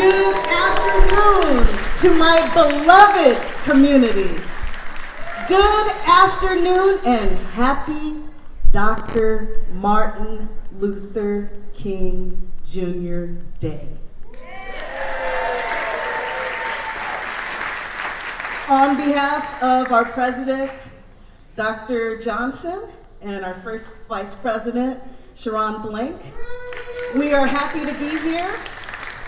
Good afternoon to my beloved community. Good afternoon and happy Dr. Martin Luther King Jr. Day. On behalf of our president, Dr. Johnson, and our first vice president, Sharon Blank, we are happy to be here,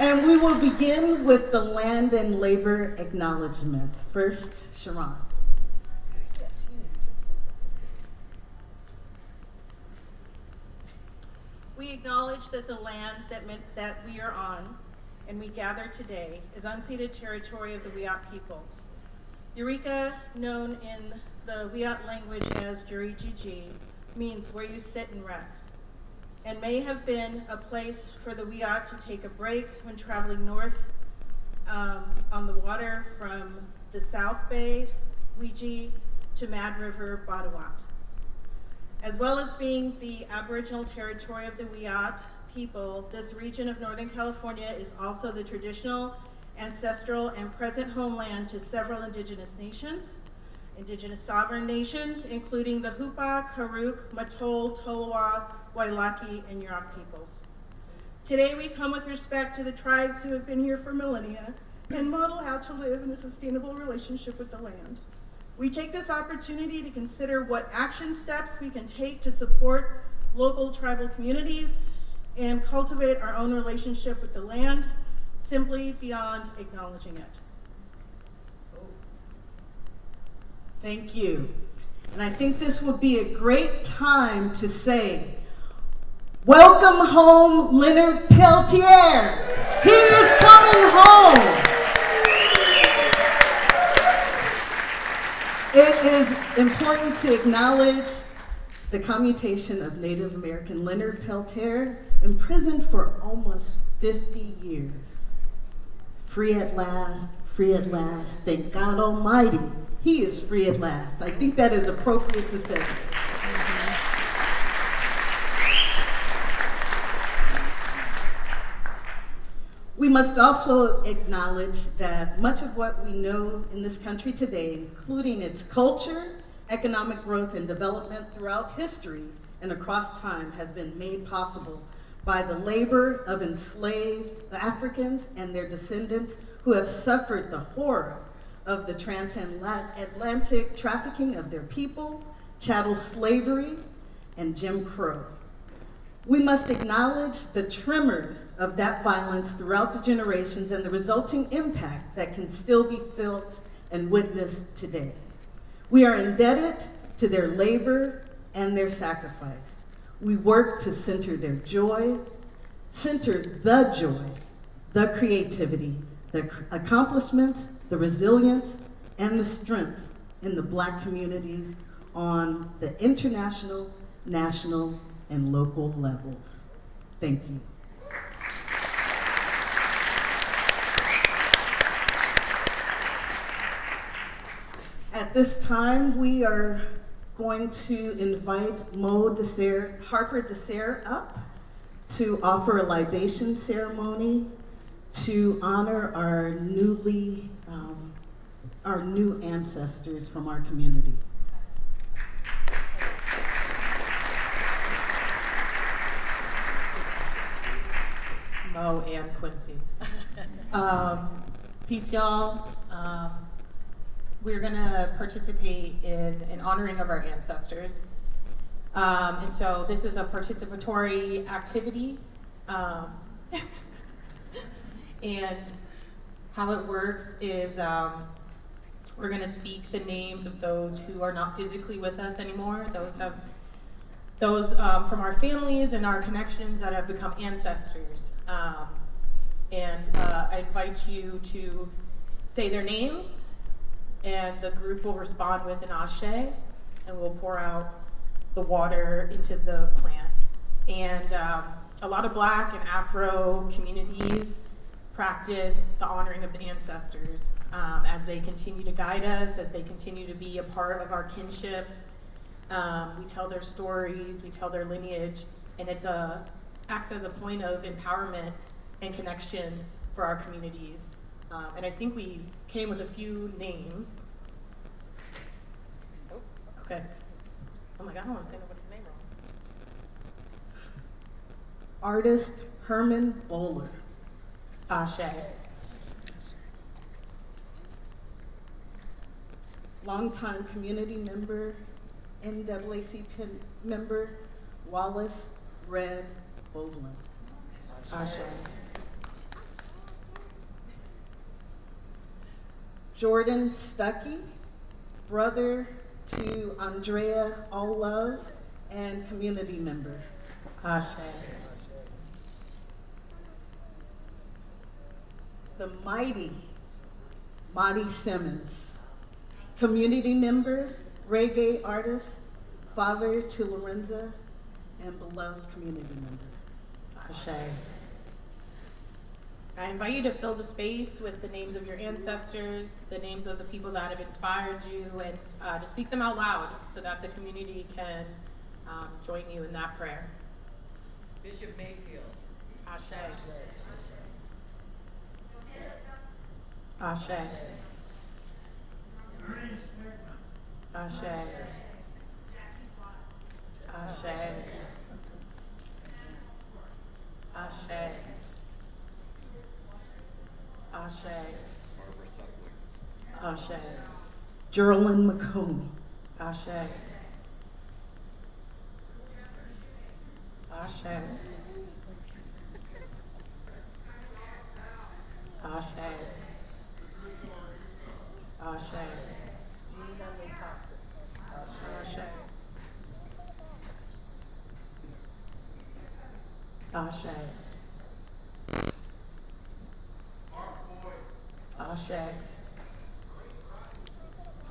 and we will begin with the land and labor acknowledgement. First, Sharon. We acknowledge that the land that we are on and we gather today is unceded territory of the Wiyot peoples. Eureka, known in the Wiyot language as Juri-Jiji, means where you sit and rest, and may have been a place for the Wiyot to take a break when traveling north on the water from the South Bay, Ouija, to Mad River, Badawat. As well as being the Aboriginal territory of the Wiyot people, this region of Northern California is also the traditional, ancestral, and present homeland to several indigenous nations, indigenous sovereign nations, including the Hupa, Karuk, Matol, Tolowa, Wailaki, and Yurok peoples. Today we come with respect to the tribes who have been here for millennia and model how to live in a sustainable relationship with the land. We take this opportunity to consider what action steps we can take to support local tribal communities and cultivate our own relationship with the land, simply beyond acknowledging it. Thank you. And I think this would be a great time to say, welcome home, Leonard Peltier. He is coming home. It is important to acknowledge the commutation of Native American Leonard Peltier, imprisoned for almost 50 years. Free at last, thank God Almighty, he is free at last. I think that is appropriate to say. We must also acknowledge that much of what we know in this country today, including its culture, economic growth, and development throughout history and across time, has been made possible by the labor of enslaved Africans and their descendants who have suffered the horror of the transatlantic trafficking of their people, chattel slavery, and Jim Crow. We must acknowledge the tremors of that violence throughout the generations and the resulting impact that can still be felt and witnessed today. We are indebted to their labor and their sacrifice. We work to center their joy, the creativity, the accomplishments, the resilience, and the strength in the Black communities on the international, national, and local levels. Thank you. At this time, we are going to invite Harper Desir up to offer a libation ceremony to honor our new ancestors from our community. Mo and Quincy. Peace, y'all. We're gonna participate in an honoring of our ancestors. And so this is a participatory activity. And how it works is we're gonna speak the names of those who are not physically with us anymore, those from our families and our connections that have become ancestors. I invite you to say their names, and the group will respond with an ashe, and we'll pour out the water into the plant. And a lot of Black and Afro communities practice the honoring of the ancestors as they continue to guide us, as they continue to be a part of our kinships. We tell their stories, we tell their lineage, and it acts as a point of empowerment and connection for our communities. And I think we came with a few names. Oh, okay. Oh my God, I don't want to say nobody's name wrong. Artist Herman Bowler. Ashe. Longtime community member, NAACP member, Wallace Red Bovlin. Ashe. Jordan Stuckey, brother to Andrea Alllove and community member. Ashe. The mighty Monty Simmons, community member, reggae artist, father to Lorenza, and beloved community member. Ashe. I invite you to fill the space with the names of your ancestors, the names of the people that have inspired you, and to speak them out loud so that the community can join you in that prayer. Bishop Mayfield. Ashe. Ashe. Ashe. Ashe. Ashe. Ashe. Ashe. Geraldine McComb. Ashe. Ashe. Ashe. Ashe. Ashe. Ashe.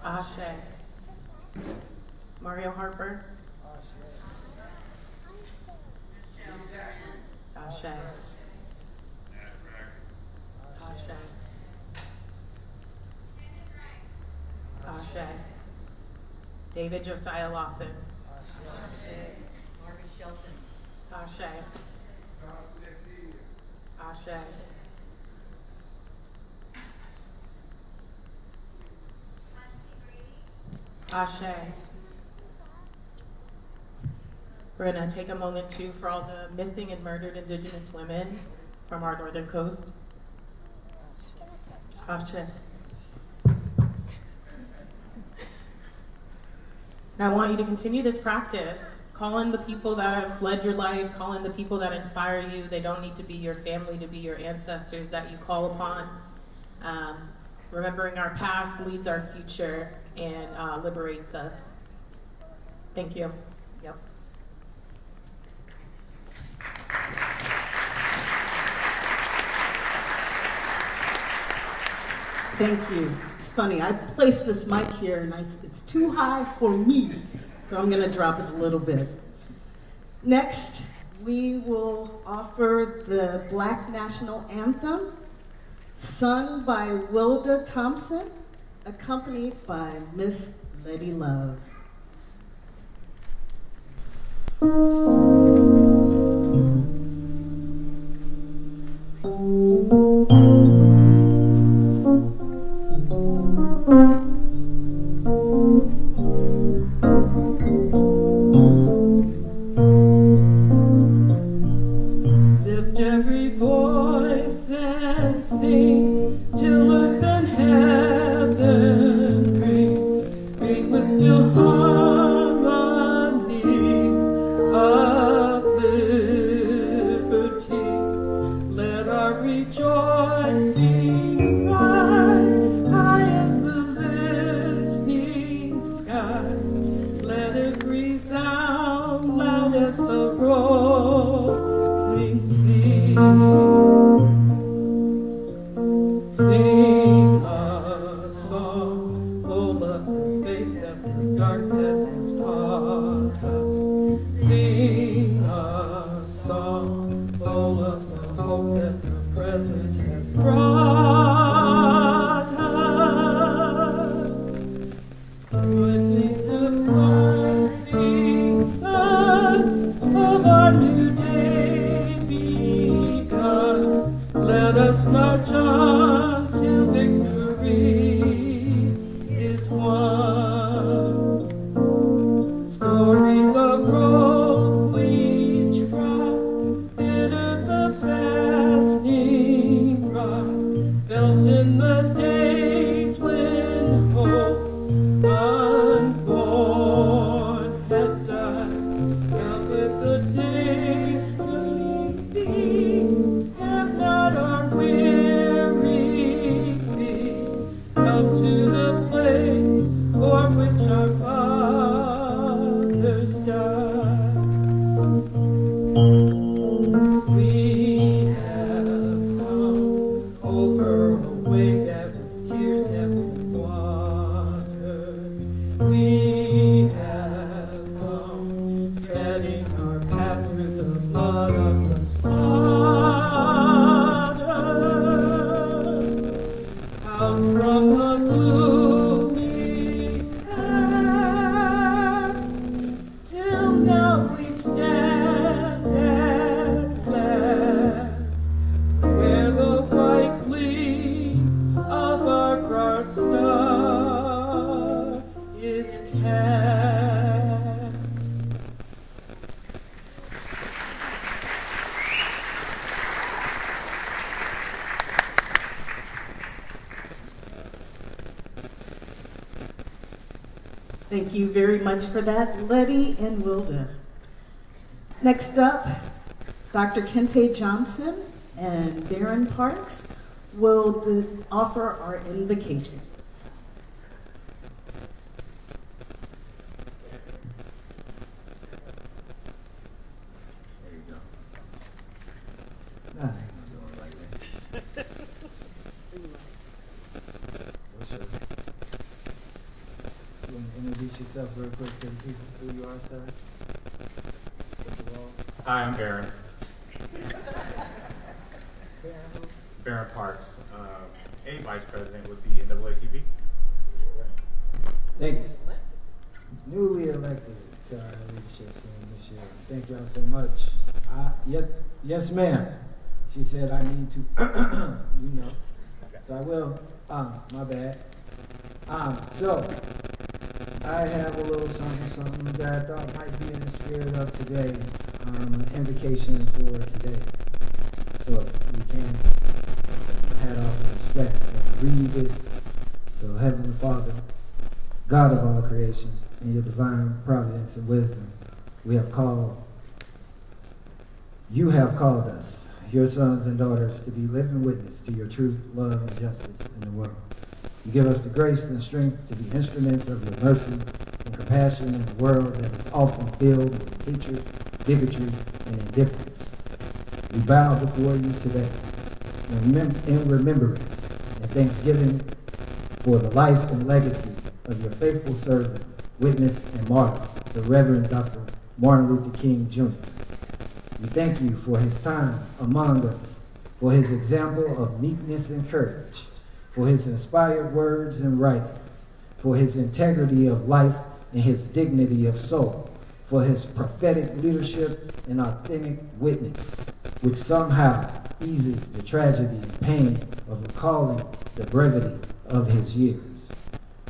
Ashe. Mario Harper. Ashe. Ashe. Ashe. David Josiah Lawson. Margaret Shelton. Ashe. Ashe. Ashe. We're going to take a moment too for all the missing and murdered Indigenous women from our northern coast. Ashe. And I want you to continue this practice. Call in the people that have led your life, call in the people that inspire you. They don't need to be your family, to be your ancestors that you call upon. Remembering our past leads our future and liberates us. Thank you. Yep. Thank you. It's funny, I placed this mic here and it's too high for me, so I'm gonna drop it a little bit. Next, we will offer the Black National Anthem, sung by Wilda Thompson, accompanied by Miss Letty Love. Lift every voice and sing till earth and heaven ring. Ring with your harmonies of liberty. Let our rejoicing rise high as the listening skies. Let it resound loud as the rolling sea. Sing a song full of the faith that the darkness has taught us. Sing a song full of the hope that the present has brought us. Witness the rising sun of our new day begun. Let us march on till victory is won. Story the road we trod, bitter the passing rod, felt in the days when hope unborn had died, felt with the days we have not our weary feet, come to the place for which our fathers died. We have come over a way that with tears have been watered. We have come treading our path through the blood of the slaughter. Out from the gloomy past, till now we stand at last, where the white gleam of our bright star is cast. Thank you very much for that, Letty and Wilda. Next up, Dr. Kente Johnson and Darren Parks will offer our invocation. There you go. Nah, I ain't gonna do it like that. What's your name? You want to introduce yourself real quick to the people who you are, sir? First of all. Hi, I'm Baron. Baron Parks, a vice president with the NAACP. Thank you. Newly elected to our leadership team this year. Thank y'all so much. Yes, ma'am. She said I need to, you know. So I will. My bad. So I have a little something that I thought might be in the spirit of today. An invocation for today. So if we can head off with respect, let's read this. So Heavenly Father, God of all creation, in your divine providence and wisdom, you have called us, your sons and daughters, to be living witness to your truth, love, and justice in the world. You give us the grace and strength to be instruments of your mercy and compassion in a world that is often filled with hatred, bigotry, and indifference. We bow before you today in remembrance and thanksgiving for the life and legacy of your faithful servant, witness, and martyr, the Reverend Dr. Martin Luther King Jr. We thank you for his time among us, for his example of meekness and courage, for his inspired words and writings, for his integrity of life and his dignity of soul, for his prophetic leadership and authentic witness, which somehow eases the tragedy and pain of recalling the brevity of his years.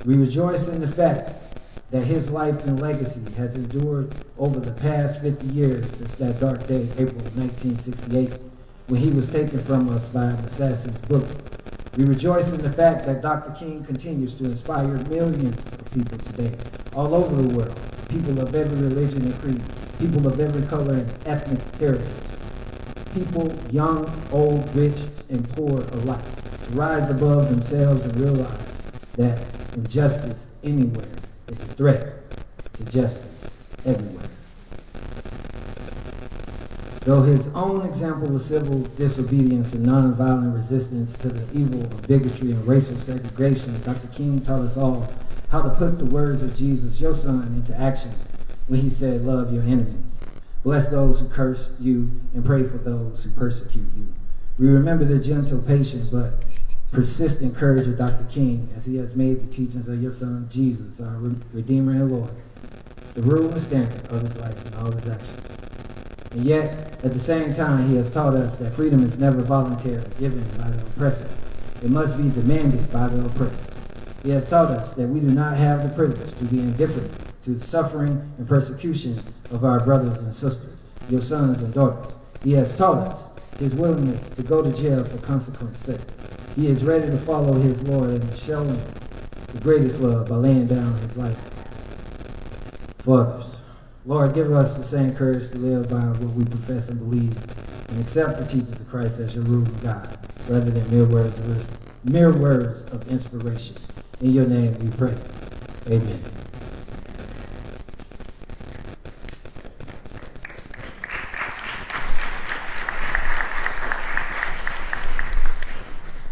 We rejoice in the fact that his life and legacy has endured over the past 50 years since that dark day, April 1968, when he was taken from us by an assassin's bullet. We rejoice in the fact that Dr. King continues to inspire millions of people today, all over the world, people of every religion and creed, people of every color and ethnic heritage, people young, old, rich, and poor alike, to rise above themselves and realize that injustice anywhere is a threat to justice everywhere. Though his own example of civil disobedience and nonviolent resistance to the evil of bigotry and racial segregation, Dr. King taught us all how to put the words of Jesus, your son, into action when he said, love your enemies. Bless those who curse you and pray for those who persecute you. We remember the gentle, patient, but persistent courage of Dr. King as he has made the teachings of your son, Jesus, our Redeemer and Lord, the rule and standard of his life and all his actions. And yet, at the same time, he has taught us that freedom is never voluntarily given by the oppressor. It must be demanded by the oppressed. He has taught us that we do not have the privilege to be indifferent to the suffering and persecution of our brothers and sisters, your sons and daughters. He has taught us his willingness to go to jail for consequence sake. He is ready to follow his Lord and show him the greatest love by laying down his life for others. Lord, give us the same courage to live by what we profess and believe and accept the teachings of Christ as your rule and guide, rather than mere words of inspiration. In your name we pray. Amen.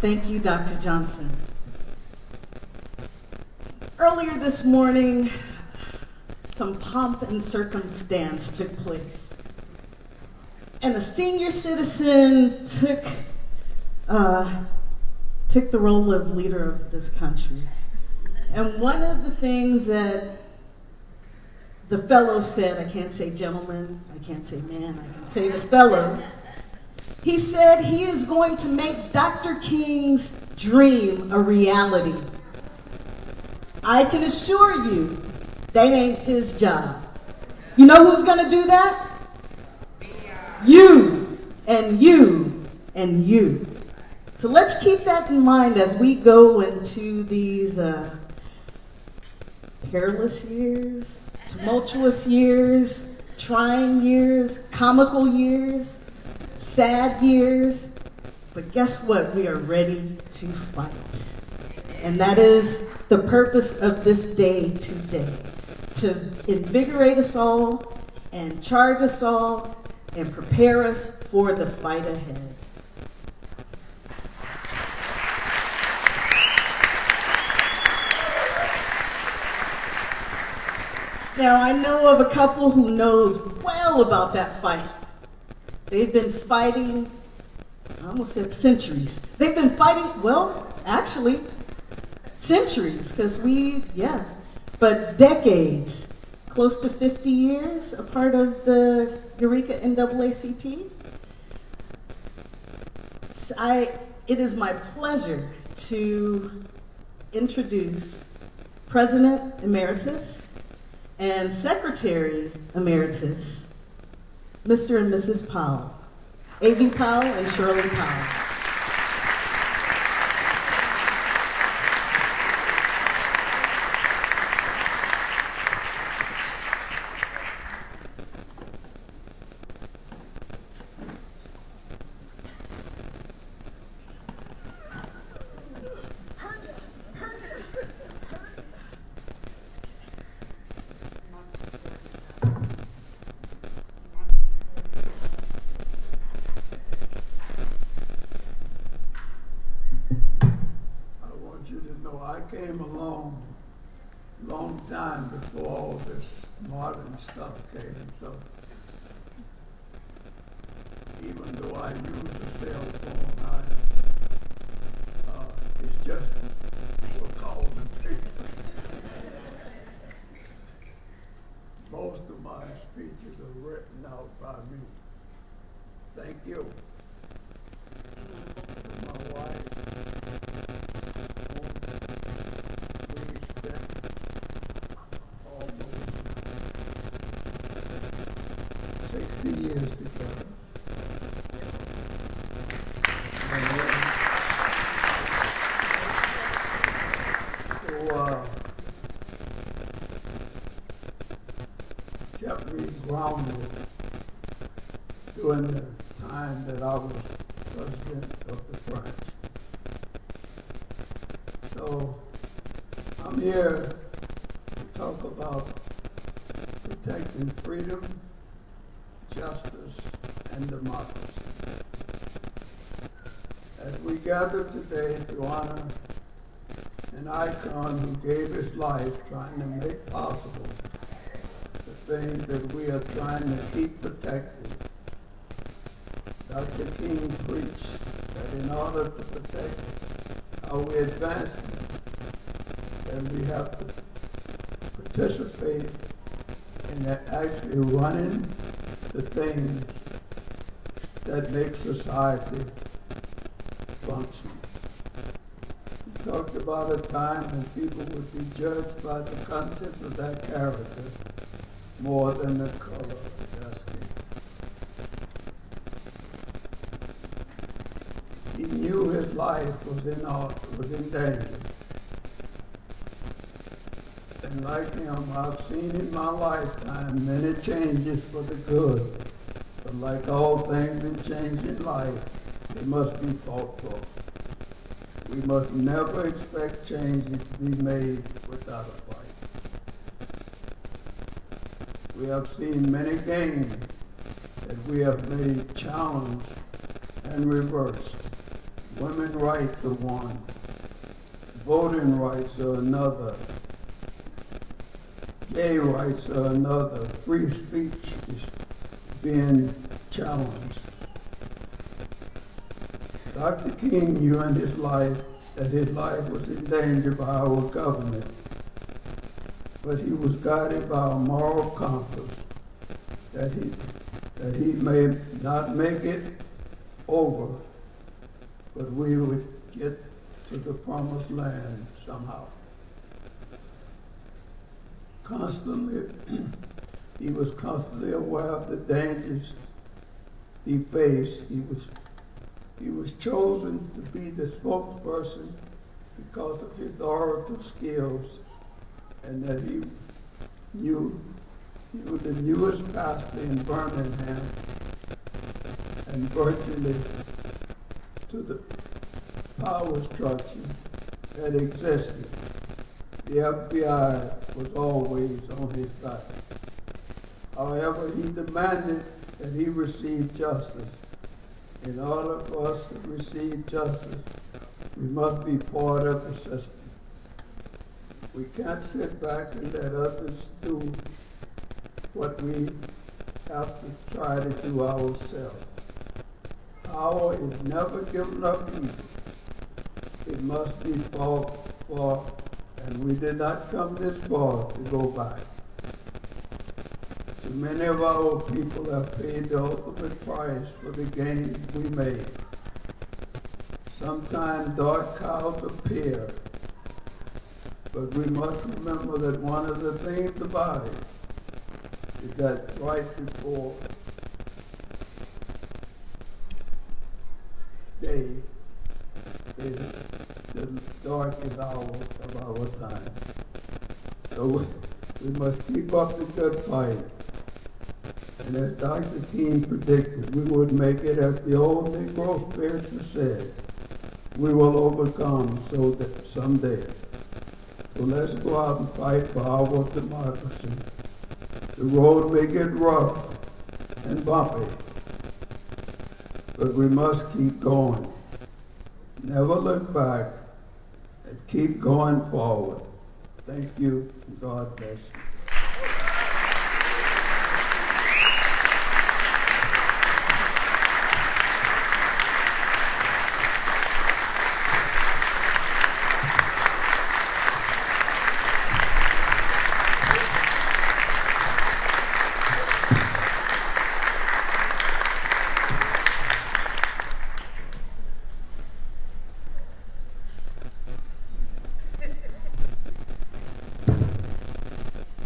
Thank you, Dr. Johnson. Earlier this morning, some pomp and circumstance took place. And a senior citizen took the role of leader of this country. And one of the things that the fellow said, I can't say gentleman, I can't say man, I can say the fellow, he said he is going to make Dr. King's dream a reality. I can assure you, that ain't his job. You know who's going to do that? You, and you, and you. So let's keep that in mind as we go into these perilous years, tumultuous years, trying years, comical years, sad years. But guess what? We are ready to fight. And that is the purpose of this day today, to invigorate us all and charge us all and prepare us for the fight ahead. Now, I know of a couple who knows well about that fight. They've been fighting, I almost said centuries. They've been fighting, well, actually, centuries, because but decades, close to 50 years, a part of the Eureka NAACP. It is my pleasure to introduce President Emeritus and Secretary Emeritus, Mr. and Mrs. Powell, A.B. Powell and Shirley Powell. I came along a long time before all this modern stuff came, so even though I use a cell phone, it's just for calls and people. Most of my speeches are written out by me. Thank you. My wife. Years together. Kept me grounded during the time that I was president of the branch. So I'm here to talk about protecting freedom, justice, and democracy. As we gather today to honor an icon who gave his life trying to make possible the things that we are trying to keep protected, Dr. King preached that in order to protect how we advance, then we have to participate in actually running the things that make society function. He talked about a time when people would be judged by the content of their character more than the color of their skin. He knew his life was in danger. And like him, I've seen in my lifetime many changes for the good. But like all things in changing life, they must be fought for. We must never expect changes to be made without a fight. We have seen many gains that we have made challenged and reversed. Women's rights are one. Voting rights are another. Gay rights are another. Free speech is being challenged. Dr. King knew in his life that his life was in danger by our government, but he was guided by a moral compass that he may not make it over, but we would get to the promised land somehow. He was constantly aware of the dangers he faced. He was chosen to be the spokesperson because of his orator skills, and that he was the newest pastor in Birmingham, and virtually to the power structure that existed. The FBI was always on his side. However, he demanded that he receive justice. In order for us to receive justice, we must be part of the system. We can't sit back and let others do what we have to try to do ourselves. Power is never given up easy. It must be fought for, and we did not come this far to go back. So many of our people have paid the ultimate price for the gains we made. Sometimes dark clouds appear, but we must remember that one of the things about it is that right before day is the darkest hour of our time. So we must keep up the good fight. And as Dr. King predicted, we would make it, as the old Negro spiritual said, we will overcome so that someday. So let's go out and fight for our democracy. The road may get rough and bumpy, but we must keep going. Never look back and keep going forward. Thank you, and God bless you.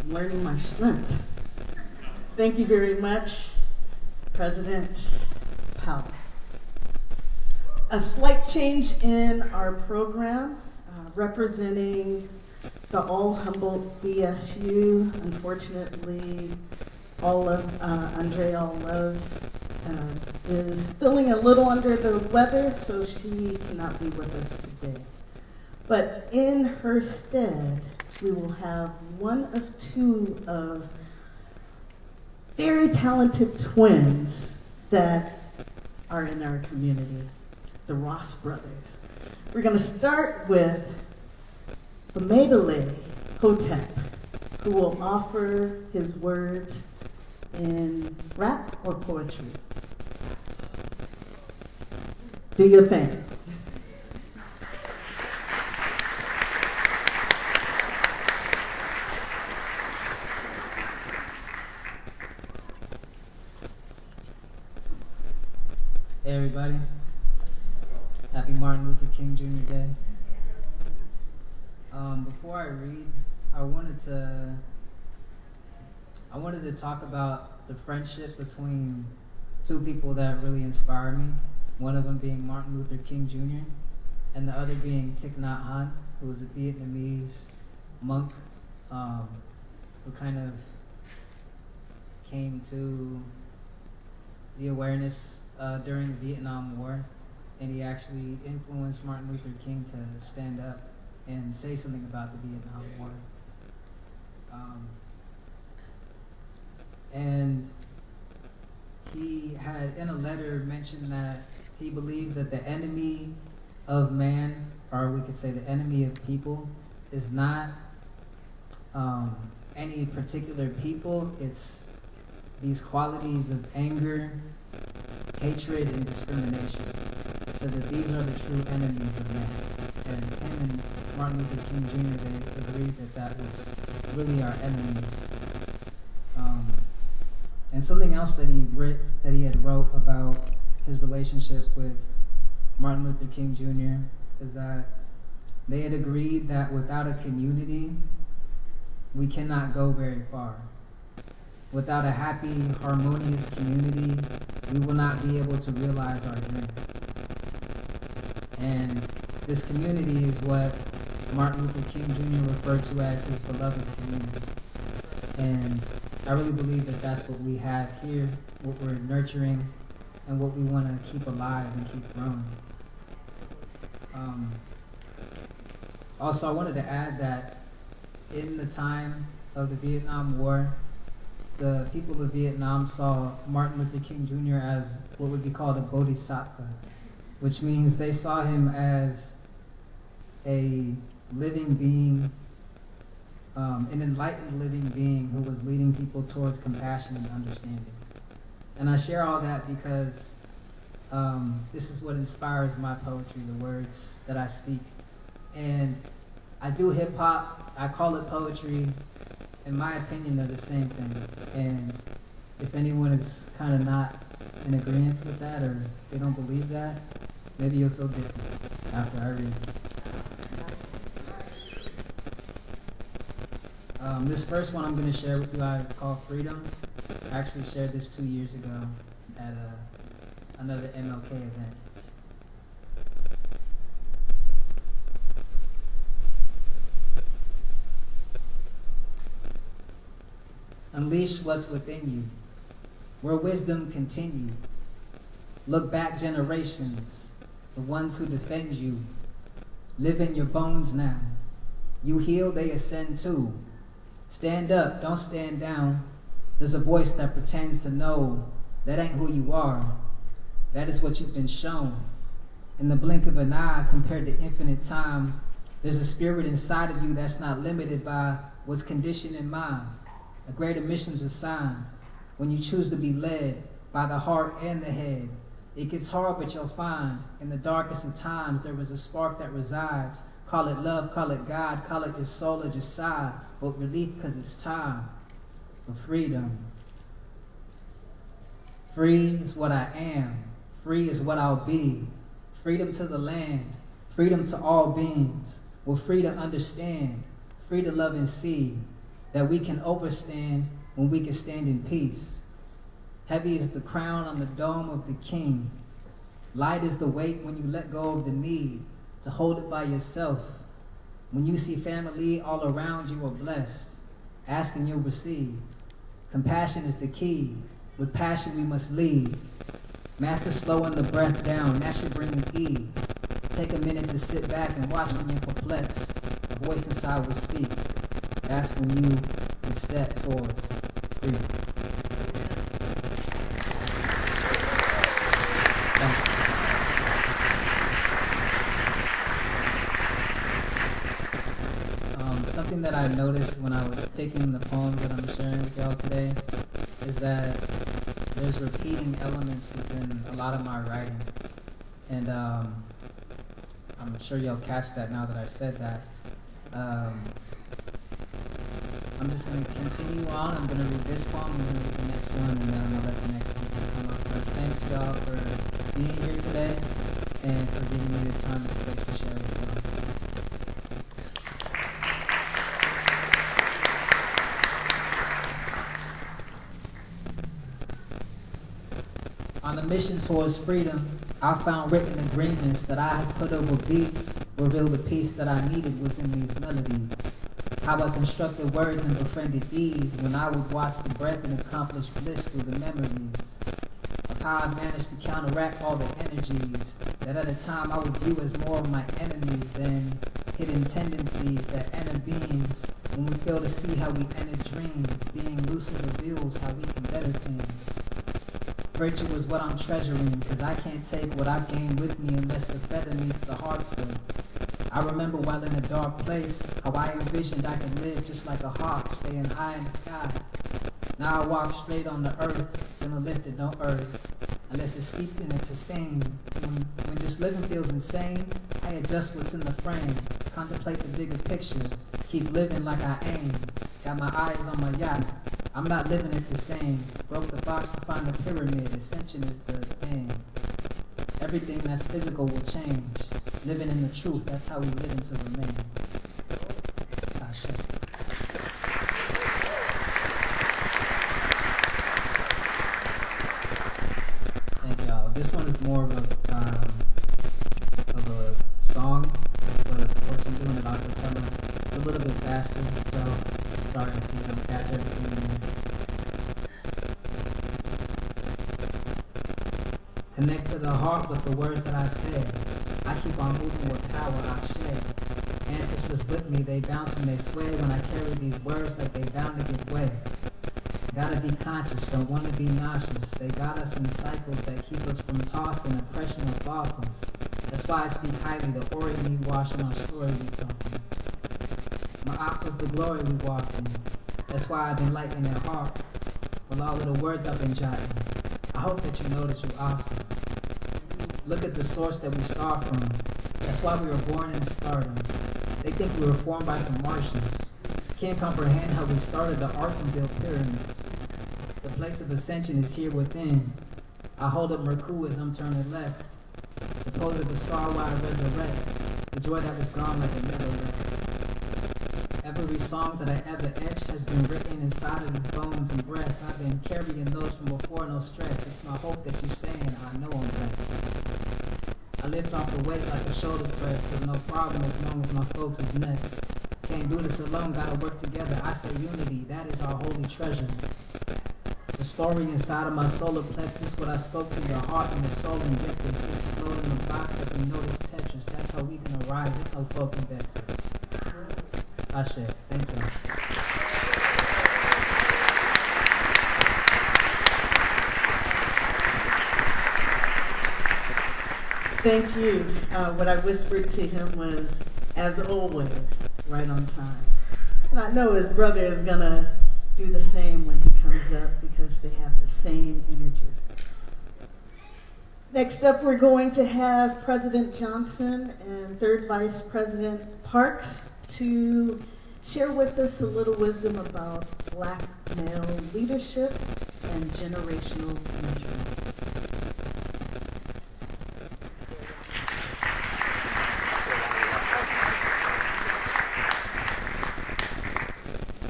Learning my strength. Thank you very much, President Powell. A slight change in our program, representing the All Humboldt BSU. Unfortunately, Andrea Love is feeling a little under the weather, so she cannot be with us today. But in her stead, we will have one of two of very talented twins that are in our community, the Ross brothers. We're going to start with the Medele Hotep, who will offer his words in rap or poetry. Do your thing. everybody. Happy Martin Luther King Jr. Day. Before I read, I wanted to talk about the friendship between two people that really inspire me. One of them being Martin Luther King Jr. and the other being Thich Nhat Hanh, who was a Vietnamese monk who kind of came to the awareness during the Vietnam War, and he actually influenced Martin Luther King to stand up and say something about the Vietnam War. And he had in a letter mentioned that he believed that the enemy of man, or we could say the enemy of people, is not any particular people. It's these qualities of anger, hatred, and discrimination. So that these are the true enemies of man. And him and Martin Luther King Jr., they agreed that that was really our enemies. And something else that he had wrote about his relationship with Martin Luther King Jr. is that they had agreed that without a community, we cannot go very far. Without a happy, harmonious community, we will not be able to realize our dream. And this community is what Martin Luther King Jr. referred to as his beloved community. And I really believe that that's what we have here, what we're nurturing, and what we want to keep alive and keep growing. Also, I wanted to add that in the time of the Vietnam War, the people of Vietnam saw Martin Luther King Jr. as what would be called a bodhisattva, which means they saw him as a living being, an enlightened living being who was leading people towards compassion and understanding. And I share all that because this is what inspires my poetry, the words that I speak. And I do hip hop, I call it poetry. In my opinion, they're the same thing. And if anyone is kind of not in agreement with that, or they don't believe that, maybe you'll feel different after I read. This first one I'm going to share with you, I call Freedom. I actually shared this 2 years ago at another MLK event. Unleash what's within you, where wisdom continue. Look back generations, the ones who defend you. Live in your bones now. You heal, they ascend too. Stand up, don't stand down. There's a voice that pretends to know. That ain't who you are. That is what you've been shown. In the blink of an eye, compared to infinite time, there's a spirit inside of you that's not limited by what's conditioned in mind. A greater mission's assigned when you choose to be led by the heart and the head. It gets hard, but you'll find in the darkest of times there is a spark that resides. Call it love, call it God, call it your soul or just sigh. But relief, because it's time for freedom. Free is what I am. Free is what I'll be. Freedom to the land. Freedom to all beings. We're free to understand. Free to love and see that we can overstand when we can stand in peace. Heavy is the crown on the dome of the king. Light is the weight when you let go of the need to hold it by yourself. When you see family all around you are blessed, asking you'll receive. Compassion is the key. With passion we must lead. Master slowing the breath down, that should bring you ease. Take a minute to sit back and watch when you're perplexed. A voice inside will speak. That's when you can step towards freedom. Something that I noticed when I was picking the poems that I'm sharing with y'all today is that there's repeating elements within a lot of my writing. And I'm sure y'all catch that now that I said that. I'm just going to continue on. I'm going to read this poem, I'm going to read the next one, and then I'm going to let the next one come up. But thanks y'all for being here today and for giving me the time and space to share with y'all. On a mission towards freedom, I found written agreements that I had put over beats, revealed the peace that I needed was in these melodies. How I constructed words and befriended ease when I would watch the breath and accomplish bliss through the memories. Of how I managed to counteract all the energies that at a time I would view as more of my enemies than hidden tendencies that enter beings when we fail to see how we enter dreams. Being lucid reveals how we can better things. Virtue is what I'm treasuring, because I can't take what I've gained with me unless the feather meets the heart's will. I remember while in a dark place, how I envisioned I could live just like a hawk, staying high in the sky. Now I walk straight on the earth, feeling lifted, no earth, unless it's steeped in it to sing. When just living feels insane, I adjust what's in the frame, contemplate the bigger picture, keep living like I aim. Got my eyes on my yacht, I'm not living it the same. Broke the box to find the pyramid, ascension is the thing. Everything that's physical will change. Living in the truth, that's how we live into remain. Ashe. Thank y'all. This one is more of a song, but of course I'm doing it a cappella. It's a little bit faster, so sorry if you don't catch everything in there. Connect to the heart with the words that I said. I keep on moving with power I share. Ancestors with me, they bounce and they sway when I carry these words like they bound to give way. Gotta be conscious, don't wanna be nauseous. They got us in cycles that keep us from tossing oppression of offers. That's why I speak highly, the ori we wash and our story we talking. My op was the glory we walk in. That's why I've been lighting their hearts with all of the words I've been jotting. I hope that you know that you're awesome. Look at the source that we start from. That's why we were born in stardom. They think we were formed by some Martians. Can't comprehend how we started the arts and built pyramids. The place of ascension is here within. I hold up Merku as I'm turning left. The pose of the star while I resurrect. The joy that was gone like it never left. Every song that I ever etched has been written inside of these bones and breath. I've been carrying those from before, no stress. It's my hope that you're saying I know I'm blessed. I lift off the weight like a shoulder press with no problem as long as my folks is next. Can't do this alone, gotta work together. I say unity, that is our holy treasure. The story inside of my solar plexus, what I spoke to your heart and your soul and gift is exploding in the box like we notice Tetris. That's how we can arrive with no folk indexes. Ashe, thank you. Thank you. What I whispered to him was, as always, right on time. And I know his brother is going to do the same when he comes up because they have the same energy. Next up, we're going to have President Johnson and Third Vice President Parks to share with us a little wisdom about Black male leadership and generational mentoring.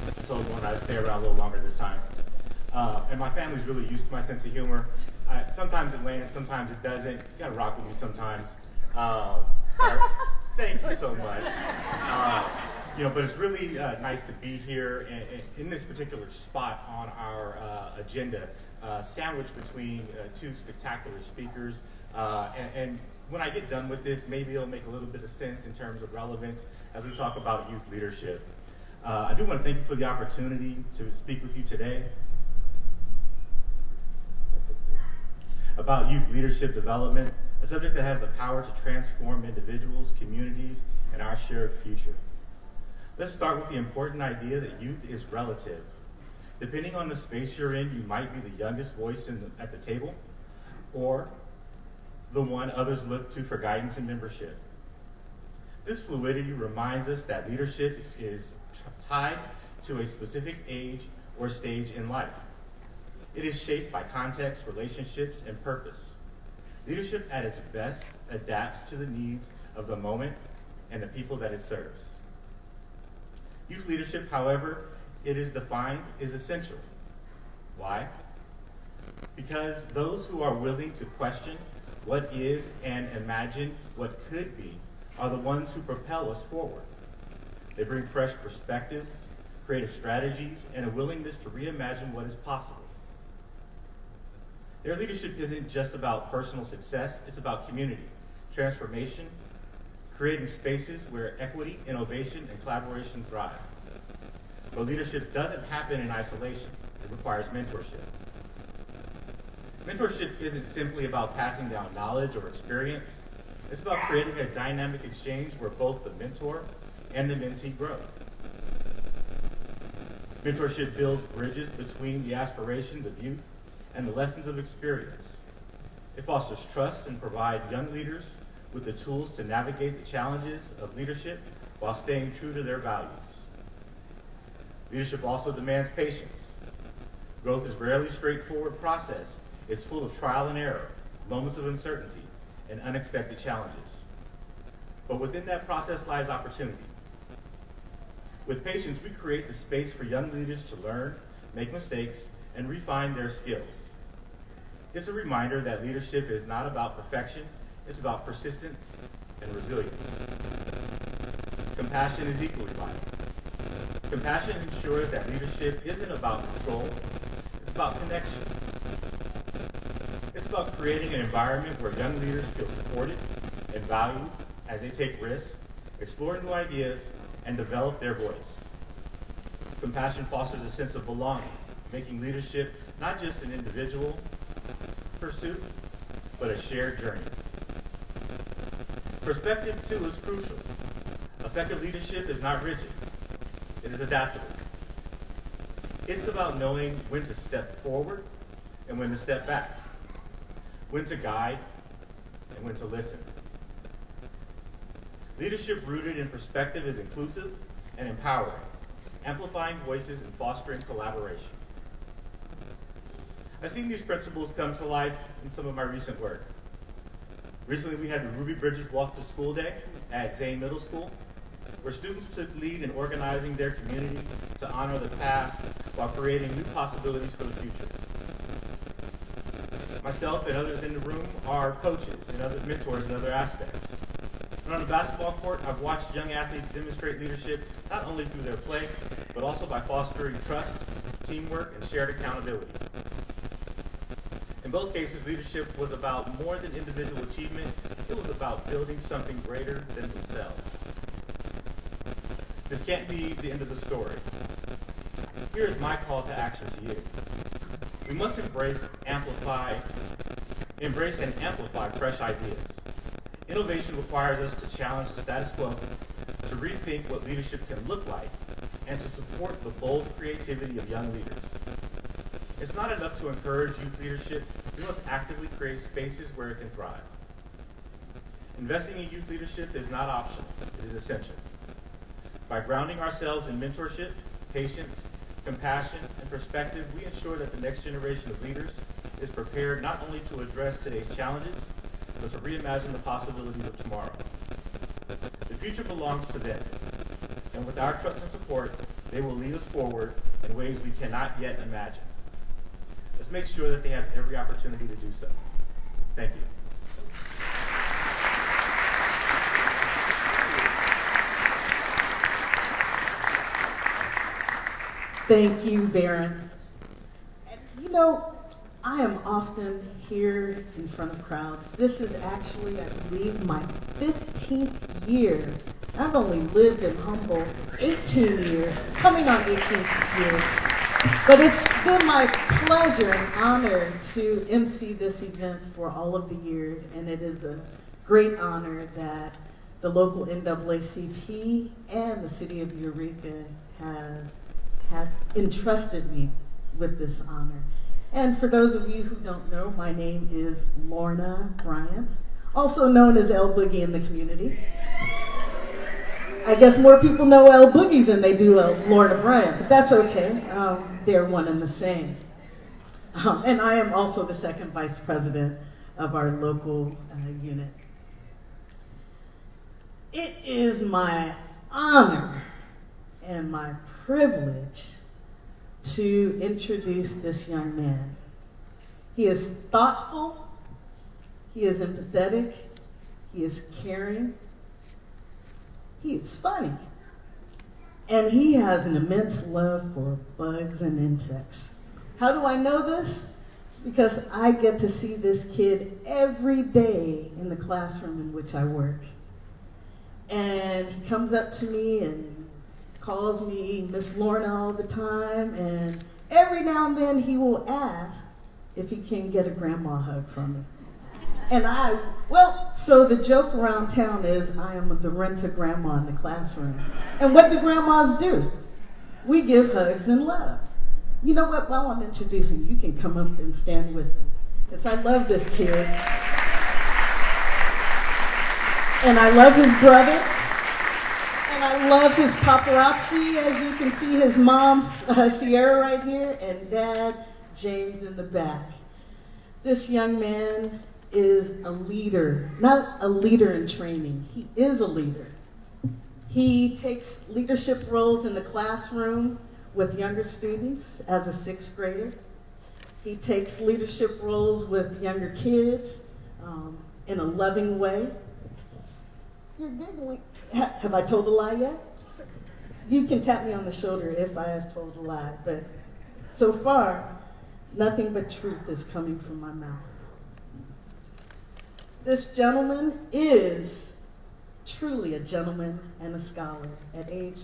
I told one I'd stay around a little longer this time. And my family's really used to my sense of humor. Sometimes it lands, sometimes it doesn't. You gotta rock with me sometimes. Thank you so much. But it's really nice to be here in this particular spot on our agenda, sandwiched between two spectacular speakers. And when I get done with this, maybe it'll make a little bit of sense in terms of relevance as we talk about youth leadership. I do want to thank you for the opportunity to speak with you today about youth leadership development, a subject that has the power to transform individuals, communities, and our shared future. Let's start with the important idea that youth is relative. Depending on the space you're in, you might be the youngest voice at the table, or the one others look to for guidance and membership. This fluidity reminds us that leadership is tied to a specific age or stage in life. It is shaped by context, relationships, and purpose. Leadership at its best adapts to the needs of the moment and the people that it serves. Youth leadership, however it is defined, is essential. Why? Because those who are willing to question what is and imagine what could be are the ones who propel us forward. They bring fresh perspectives, creative strategies, and a willingness to reimagine what is possible. Their leadership isn't just about personal success, it's about community, transformation, creating spaces where equity, innovation, and collaboration thrive. But leadership doesn't happen in isolation. It requires mentorship. Mentorship isn't simply about passing down knowledge or experience. It's about creating a dynamic exchange where both the mentor and the mentee grow. Mentorship builds bridges between the aspirations of youth and the lessons of experience. It fosters trust and provides young leaders with the tools to navigate the challenges of leadership while staying true to their values. Leadership also demands patience. Growth is rarely a straightforward process. It's full of trial and error, moments of uncertainty, and unexpected challenges. But within that process lies opportunity. With patience, we create the space for young leaders to learn, make mistakes, and refine their skills. It's a reminder that leadership is not about perfection, it's about persistence and resilience. Compassion is equally vital. Compassion ensures that leadership isn't about control, it's about connection. It's about creating an environment where young leaders feel supported and valued as they take risks, explore new ideas, and develop their voice. Compassion fosters a sense of belonging, making leadership not just an individual pursuit, but a shared journey. Perspective, too, is crucial. Effective leadership is not rigid. It is adaptable. It's about knowing when to step forward and when to step back, when to guide and when to listen. Leadership rooted in perspective is inclusive and empowering, amplifying voices and fostering collaboration. I've seen these principles come to life in some of my recent work. Recently, we had the Ruby Bridges Walk to School Day at Zane Middle School, where students took lead in organizing their community to honor the past while creating new possibilities for the future. Myself and others in the room are coaches and other mentors in other aspects. And on the basketball court, I've watched young athletes demonstrate leadership not only through their play, but also by fostering trust, teamwork, and shared accountability. In both cases, leadership was about more than individual achievement. It was about building something greater than themselves. This can't be the end of the story. Here is my call to action to you. We must embrace and amplify fresh ideas. Innovation requires us to challenge the status quo, to rethink what leadership can look like, and to support the bold creativity of young leaders. It's not enough to encourage youth leadership. We must actively create spaces where it can thrive. Investing in youth leadership is not optional, it is essential. By grounding ourselves in mentorship, patience, compassion, and perspective, we ensure that the next generation of leaders is prepared not only to address today's challenges, but to reimagine the possibilities of tomorrow. The future belongs to them, and with our trust and support, they will lead us forward in ways we cannot yet imagine. Let's make sure that they have every opportunity to do so. Thank you. Thank you, Baron. You know, I am often here in front of crowds. This is actually, I believe, my 15th year. I've only lived in Humboldt 18 years, coming on 18th year. But it's been my pleasure and honor to MC this event for all of the years, and it is a great honor that the local NAACP and the city of Eureka have entrusted me with this honor. And for those of you who don't know, my name is Lorna Bryant, also known as El Boogie in the community. I guess more people know El Boogie than they do Lorna Bryant, but that's okay. They're one and the same. And I am also the second vice president of our local unit. It is my honor and my privilege to introduce this young man. He is thoughtful, he is empathetic, he is caring, he is funny, and he has an immense love for bugs and insects. How do I know this? It's because I get to see this kid every day in the classroom in which I work. And he comes up to me and calls me Miss Lorna all the time, and every now and then he will ask if he can get a grandma hug from me. And so the joke around town is I am the rent-a-grandma in the classroom. And what do grandmas do? We give hugs and love. You know what? While I'm introducing, you can come up and stand with me, because I love this kid. And I love his brother, and I love his paparazzi. As you can see, his mom, Sierra, right here, and dad, James, in the back. This young man is a leader, not a leader in training. He is a leader. He takes leadership roles in the classroom with younger students as a sixth grader. He takes leadership roles with younger kids in a loving way. You're giggling. Have I told a lie yet? You can tap me on the shoulder if I have told a lie, but so far, nothing but truth is coming from my mouth. This gentleman is truly a gentleman and a scholar at age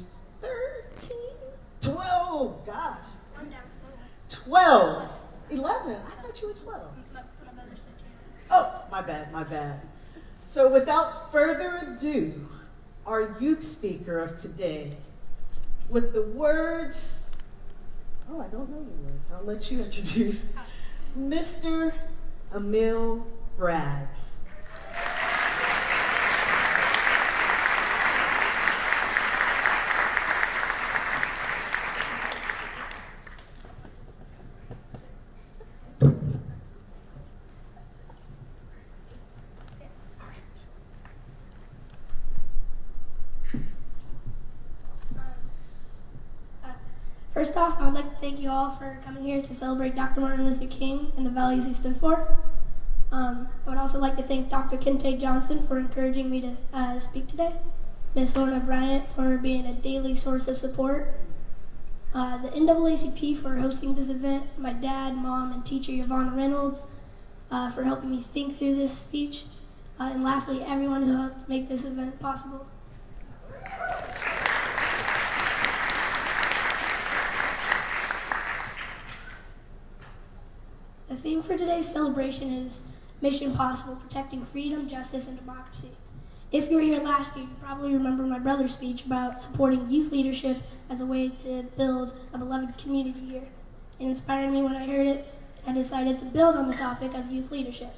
12, gosh. 12, 11, I thought you were 12. Oh, my bad. So without further ado, our youth speaker of today, with the words, I don't know your words, I'll let you introduce, Mr. Emil Braggs. First off, I would like to thank you all for coming here to celebrate Dr. Martin Luther King and the values he stood for. I would also like to thank Dr. Kente Johnson for encouraging me to speak today, Ms. Lorna Bryant for being a daily source of support, the NAACP for hosting this event, my dad, mom, and teacher Yvonne Reynolds for helping me think through this speech, and lastly, everyone who helped make this event possible. The theme for today's celebration is Mission Possible, protecting freedom, justice, and democracy. If you were here last year, you probably remember my brother's speech about supporting youth leadership as a way to build a beloved community here. It inspired me when I heard it, and I decided to build on the topic of youth leadership.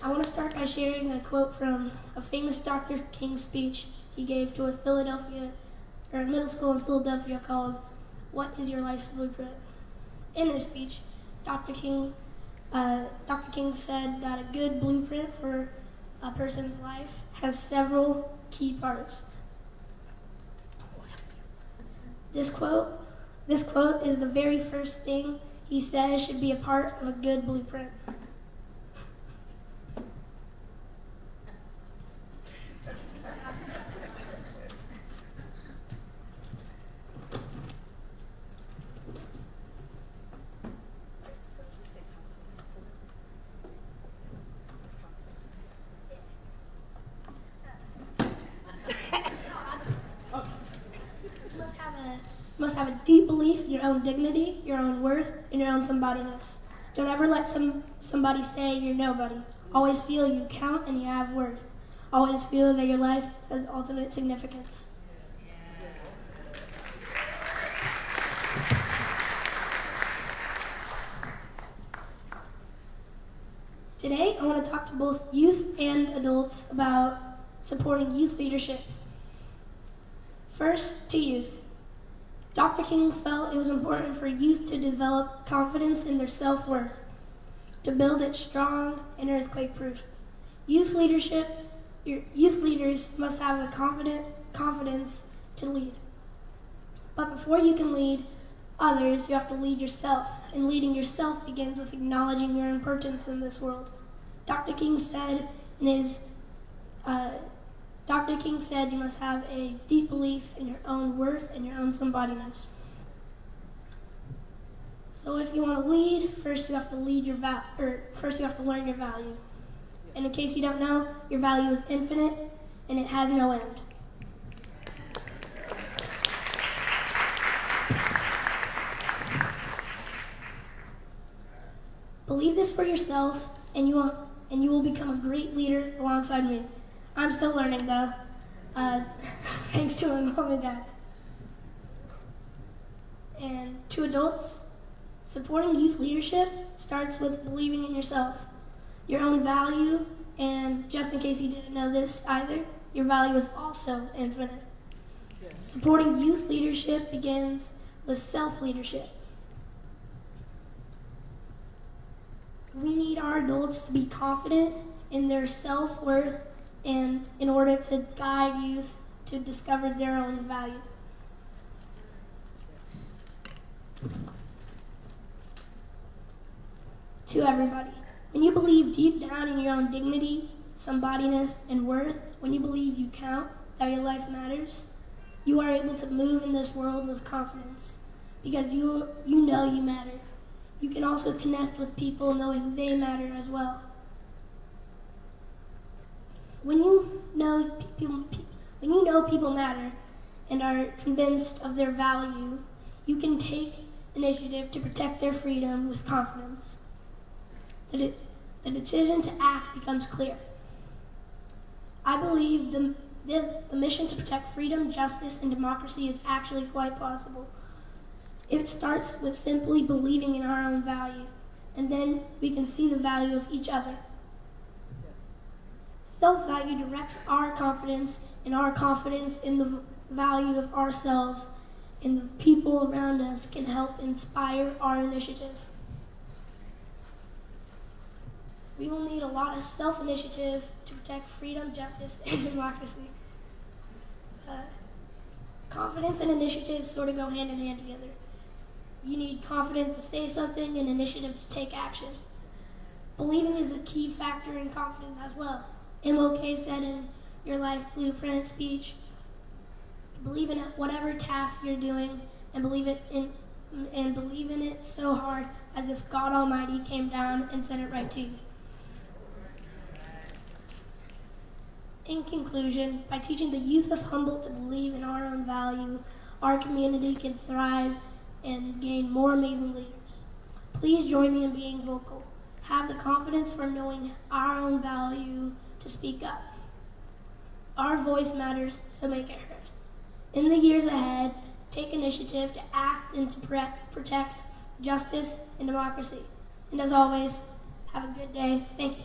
I want to start by sharing a quote from a famous Dr. King speech he gave to a middle school in Philadelphia called, "What is your life's blueprint?" In this speech, Dr. King said that a good blueprint for a person's life has several key parts. This quote is the very first thing he says should be a part of a good blueprint. You must have a deep belief in your own dignity, your own worth, and your own somebodyness. Don't ever let somebody say you're nobody. Always feel you count and you have worth. Always feel that your life has ultimate significance. Today, I want to talk to both youth and adults about supporting youth leadership. First, to youth. Dr. King felt it was important for youth to develop confidence in their self-worth. to build it strong and earthquake-proof. Youth leaders must have the confidence to lead. But before you can lead others, you have to lead yourself, and leading yourself begins with acknowledging your importance in this world. Dr. King said you must have a deep belief in your own worth and your own somebodyness. So if you want to lead, first you have to learn your value. And in case you don't know, your value is infinite and it has no end. Believe this for yourself, and you will become a great leader alongside me. I'm still learning though, thanks to my mom and dad. And to adults, supporting youth leadership starts with believing in yourself, your own value, and just in case you didn't know this either, your value is also infinite. Yes. Supporting youth leadership begins with self-leadership. We need our adults to be confident in their self-worth and in order to guide youth to discover their own value. To everybody, when you believe deep down in your own dignity, somebodyness, and worth, when you believe you count, that your life matters, you are able to move in this world with confidence because you know you matter. You can also connect with people knowing they matter as well. When you know people matter and are convinced of their value, you can take initiative to protect their freedom with confidence. The decision to act becomes clear. I believe the mission to protect freedom, justice, and democracy is actually quite possible. It starts with simply believing in our own value, and then we can see the value of each other. Self-value directs our confidence, and our confidence in the value of ourselves and the people around us can help inspire our initiative. We will need a lot of self-initiative to protect freedom, justice, and democracy. Confidence and initiative sort of go hand in hand together. You need confidence to say something and initiative to take action. Believing is a key factor in confidence as well. MLK said in your life blueprint speech, believe in whatever task you're doing and believe in it so hard as if God Almighty came down and sent it right to you. In conclusion, by teaching the youth of Humboldt to believe in our own value, our community can thrive and gain more amazing leaders. Please join me in being vocal. Have the confidence for knowing our own value to speak up. Our voice matters, so make it heard. In the years ahead, take initiative to act and to protect justice and democracy. And as always, have a good day. Thank you.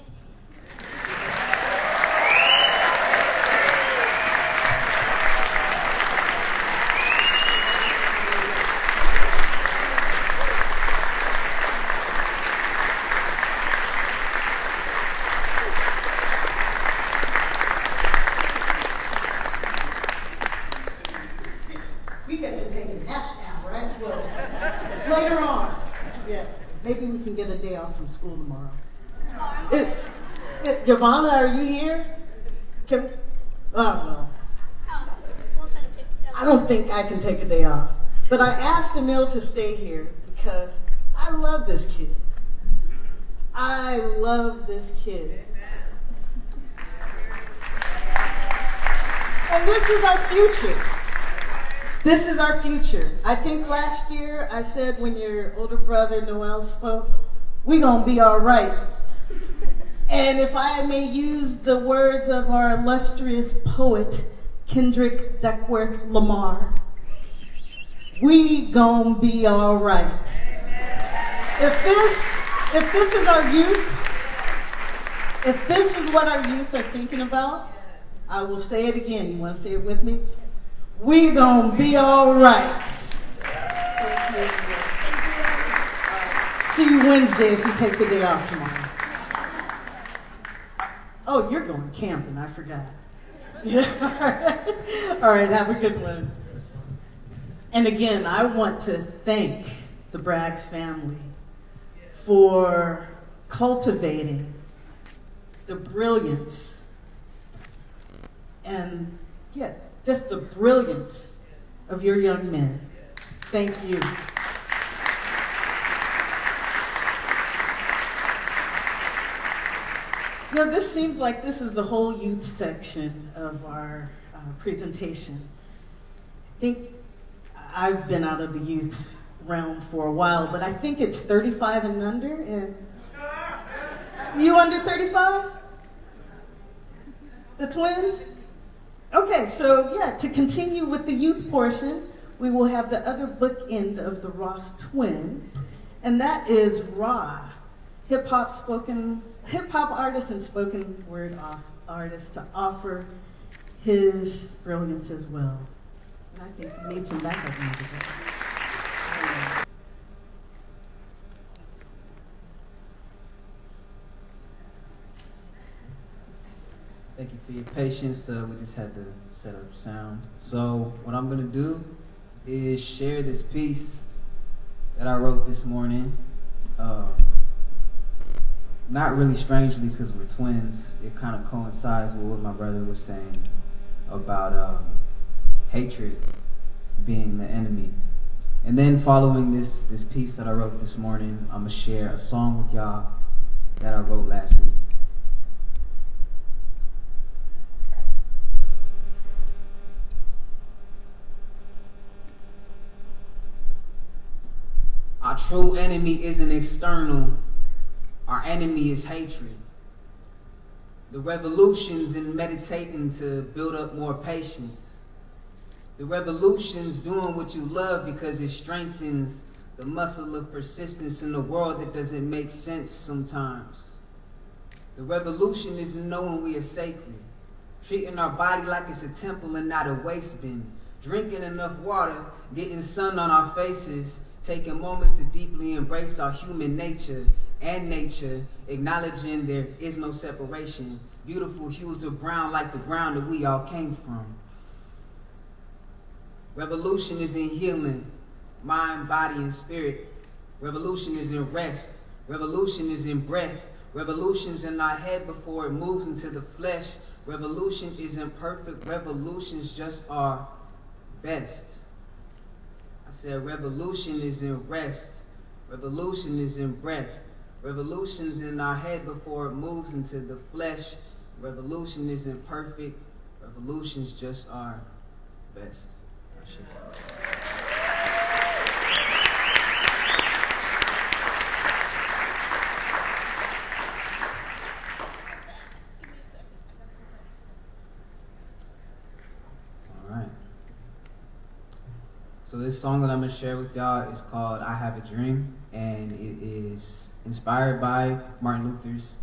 We get to take a nap now, right? Well, later on. Yeah, maybe we can get a day off from school tomorrow. Giovanna, are you here? No. I don't think I can take a day off. But I asked Emil to stay here because I love this kid. I love this kid. And this is our future. This is our future. I think last year I said when your older brother Noel spoke, we gonna be all right. And if I may use the words of our illustrious poet, Kendrick Duckworth Lamar, we gonna be all right. If this is our youth, if this is what our youth are thinking about, I will say it again. You wanna say it with me? We gonna be all right. See you Wednesday if you take the day off tomorrow. Oh, you're going camping, I forgot. Yeah, all right, have a good one. And again, I want to thank the Braggs family for cultivating the brilliance and, yeah, just the brilliance of your young men. Thank you. You know, this seems like this is the whole youth section of our presentation. I think I've been out of the youth realm for a while, but I think it's 35 and under. And you under 35? The twins? Okay, so yeah, to continue with the youth portion, we will have the other bookend of the Ross twin, and that is Ra, hip-hop artist and spoken word artist, to offer his brilliance as well. And I think we need some backup music. Thank you for your patience. We just had to set up sound. So what I'm gonna do is share this piece that I wrote this morning. Not really strangely because we're twins. It kind of coincides with what my brother was saying about hatred being the enemy. And then following this piece that I wrote this morning, I'm gonna share a song with y'all that I wrote last week. Our true enemy isn't external. Our enemy is hatred. The revolution's in meditating to build up more patience. The revolution's doing what you love because it strengthens the muscle of persistence in a world that doesn't make sense sometimes. The revolution is in knowing we are sacred, treating our body like it's a temple and not a waste bin, drinking enough water, getting sun on our faces, taking moments to deeply embrace our human nature and nature, acknowledging there is no separation, beautiful hues of brown like the ground that we all came from. Revolution is in healing, mind, body, and spirit. Revolution is in rest. Revolution is in breath. Revolution's in our head before it moves into the flesh. Revolution isn't perfect. Revolutions just are best. I said revolution is in rest. Revolution is in breath. Revolution's in our head before it moves into the flesh. Revolution isn't perfect. Revolutions just are best. Alright. So this song that I'm going to share with y'all is called I Have a Dream, and it is inspired by Martin Luther's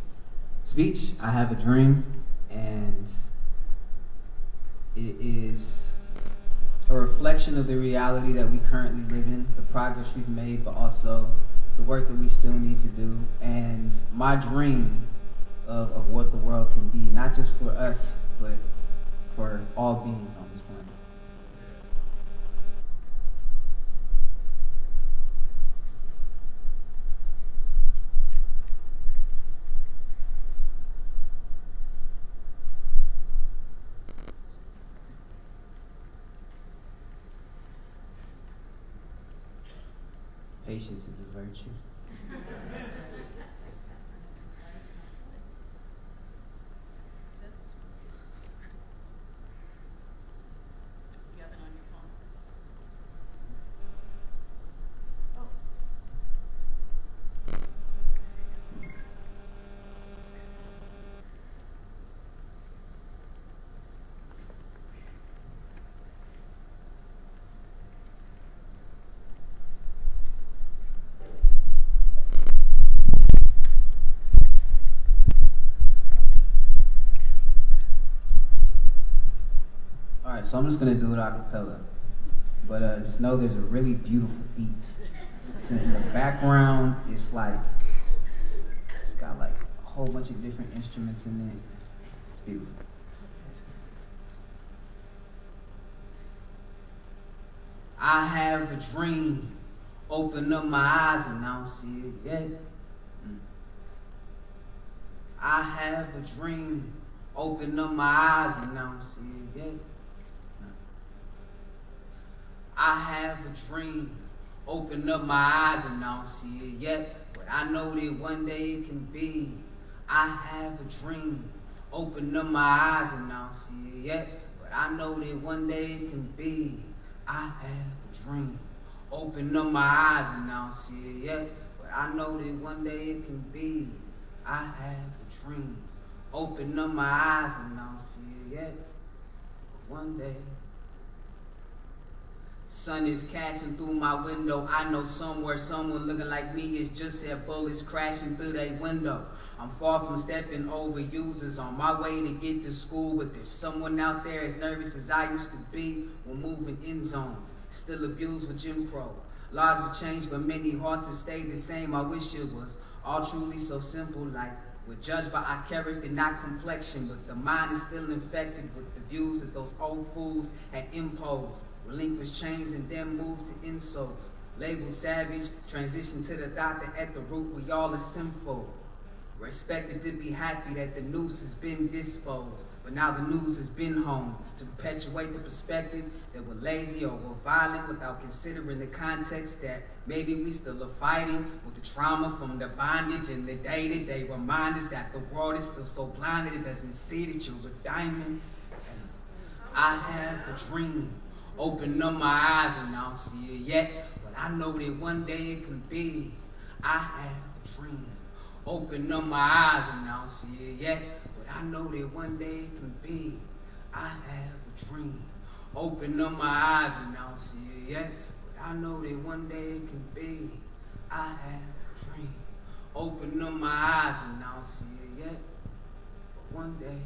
speech, I Have a Dream, and it is a reflection of the reality that we currently live in, the progress we've made, but also the work that we still need to do, and my dream of what the world can be, not just for us, but for all beings on this planet. Patience is a virtue. Alright, so I'm just gonna do it a cappella. But just know there's a really beautiful beat to in the background, it's got like a whole bunch of different instruments in it. It's beautiful. I have a dream, open up my eyes and I don't see it yet. I have a dream, open up my eyes and I don't see it yet. I have a dream, open up my eyes and I don't see it yet, but I know that one day it can be. I have a dream, open up my eyes and I don't see it yet, but I know that one day it can be. I have a dream, open up my eyes and I don't see it yet, but I know that one day it can be. I have a dream, open up my eyes and I don't see it yet, but one day. Sun is catching through my window. I know somewhere someone looking like me is just had bullets crashing through their window. I'm far from stepping over users on my way to get to school, but there's someone out there as nervous as I used to be when moving in zones. Still abused with Jim Crow. Laws have changed, but many hearts have stayed the same. I wish it was all truly so simple, like we're judged by our character, not complexion, but the mind is still infected with the views that those old fools had imposed. Relinquish chains and then move to insults. Labeled savage, transition to the thought that at the root we all are sinful. We're expected to be happy that the noose has been disposed, but now the news has been home to perpetuate the perspective that we're lazy or we're violent without considering the context that maybe we still are fighting with the trauma from the bondage and the day-to-day reminders that the world is still so blinded it doesn't see that you're a diamond. I have a dream. Open up my eyes and I don't see it yet, but I know that one day it can be. I have a dream. Open up my eyes and I don't see it yet, but I know that one day it can be. I have a dream. Open up my eyes and I don't see it yet, but I know that one day it can be. I have a dream. Open up my eyes and I don't see it yet, but one day.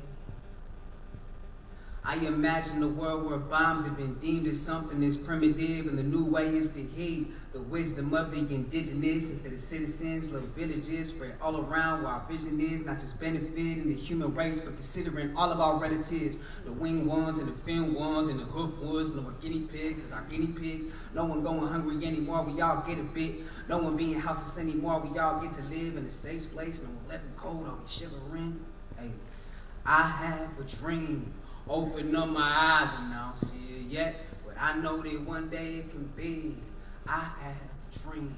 I imagine a world where bombs have been deemed as something that's primitive and the new way is to heed the wisdom of the indigenous instead of citizens, little villages spread all around where our vision is not just benefiting the human race but considering all of our relatives, the winged ones and the fin ones and the hoof ones, no more guinea pigs as our guinea pigs, no one going hungry anymore, we all get a bit, no one being houseless anymore, we all get to live in a safe place, no one left in cold, are we shivering? Hey, I have a dream. Open up my eyes and I don't see it yet, but I know that one day it can be. I have a dream.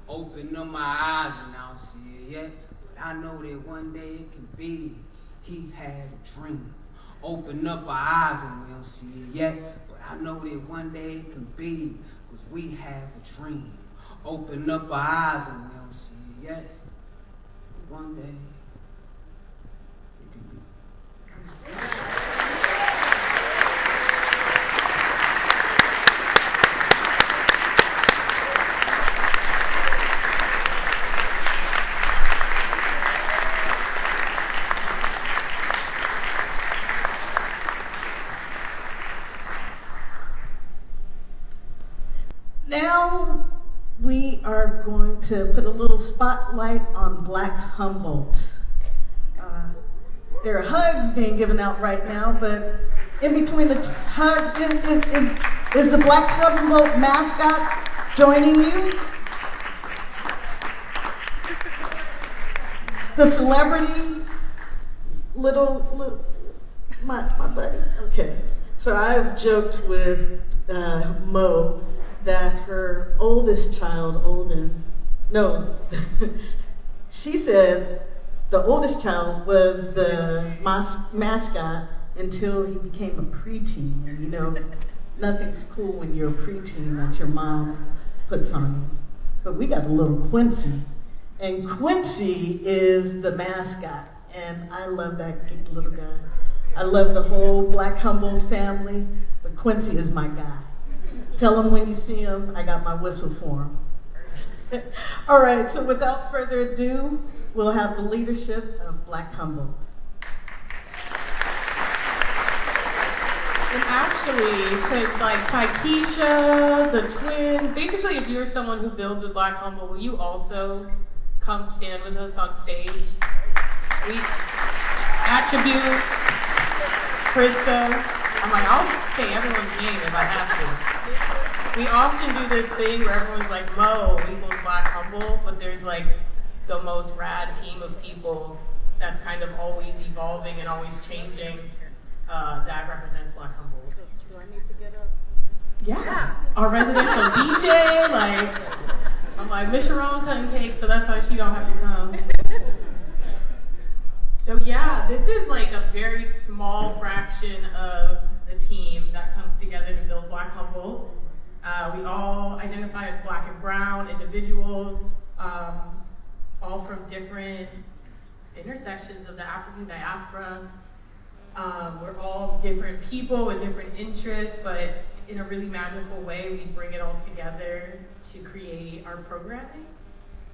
Open up my eyes and I don't see it yet, but I know that one day it can be. He had a dream. Open up our eyes and we don't see it yet, but I know that one day it can be, because we have a dream. Open up our eyes and we don't see it yet, but one day it can be. Now we are going to put a little spotlight on Black Humboldt. There are hugs being given out right now, but in between the hugs, is the Black Humboldt mascot joining you? The celebrity, my buddy. Okay, so I've joked with Mo that her oldest child, she said the oldest child was the mascot until he became a preteen. And you know, nothing's cool when you're a preteen that your mom puts on you. But we got a little Quincy, and Quincy is the mascot, and I love that little guy. I love the whole Black Humboldt family, but Quincy is my guy. Tell him when you see him, I got my whistle for him. All right, so without further ado, we'll have the leadership of Black Humboldt. And actually, because like Taikisha, the twins, basically if you're someone who builds with Black Humboldt, will you also come stand with us on stage? We attribute, Krista. I'm like, I'll say everyone's name if I have to. We often do this thing where everyone's like, Mo equals Black Humboldt, but there's like the most rad team of people that's kind of always evolving and always changing that represents Black Humboldt. Do I need to get up? Yeah. Our residential DJ, like, I'm like, Miss Sharon cutting cake, so that's why she don't have to come. So yeah, this is like a very small fraction of the team that comes together to build Black Humboldt. We all identify as Black and brown individuals, all from different intersections of the African diaspora. We're all different people with different interests, but in a really magical way, we bring it all together to create our programming.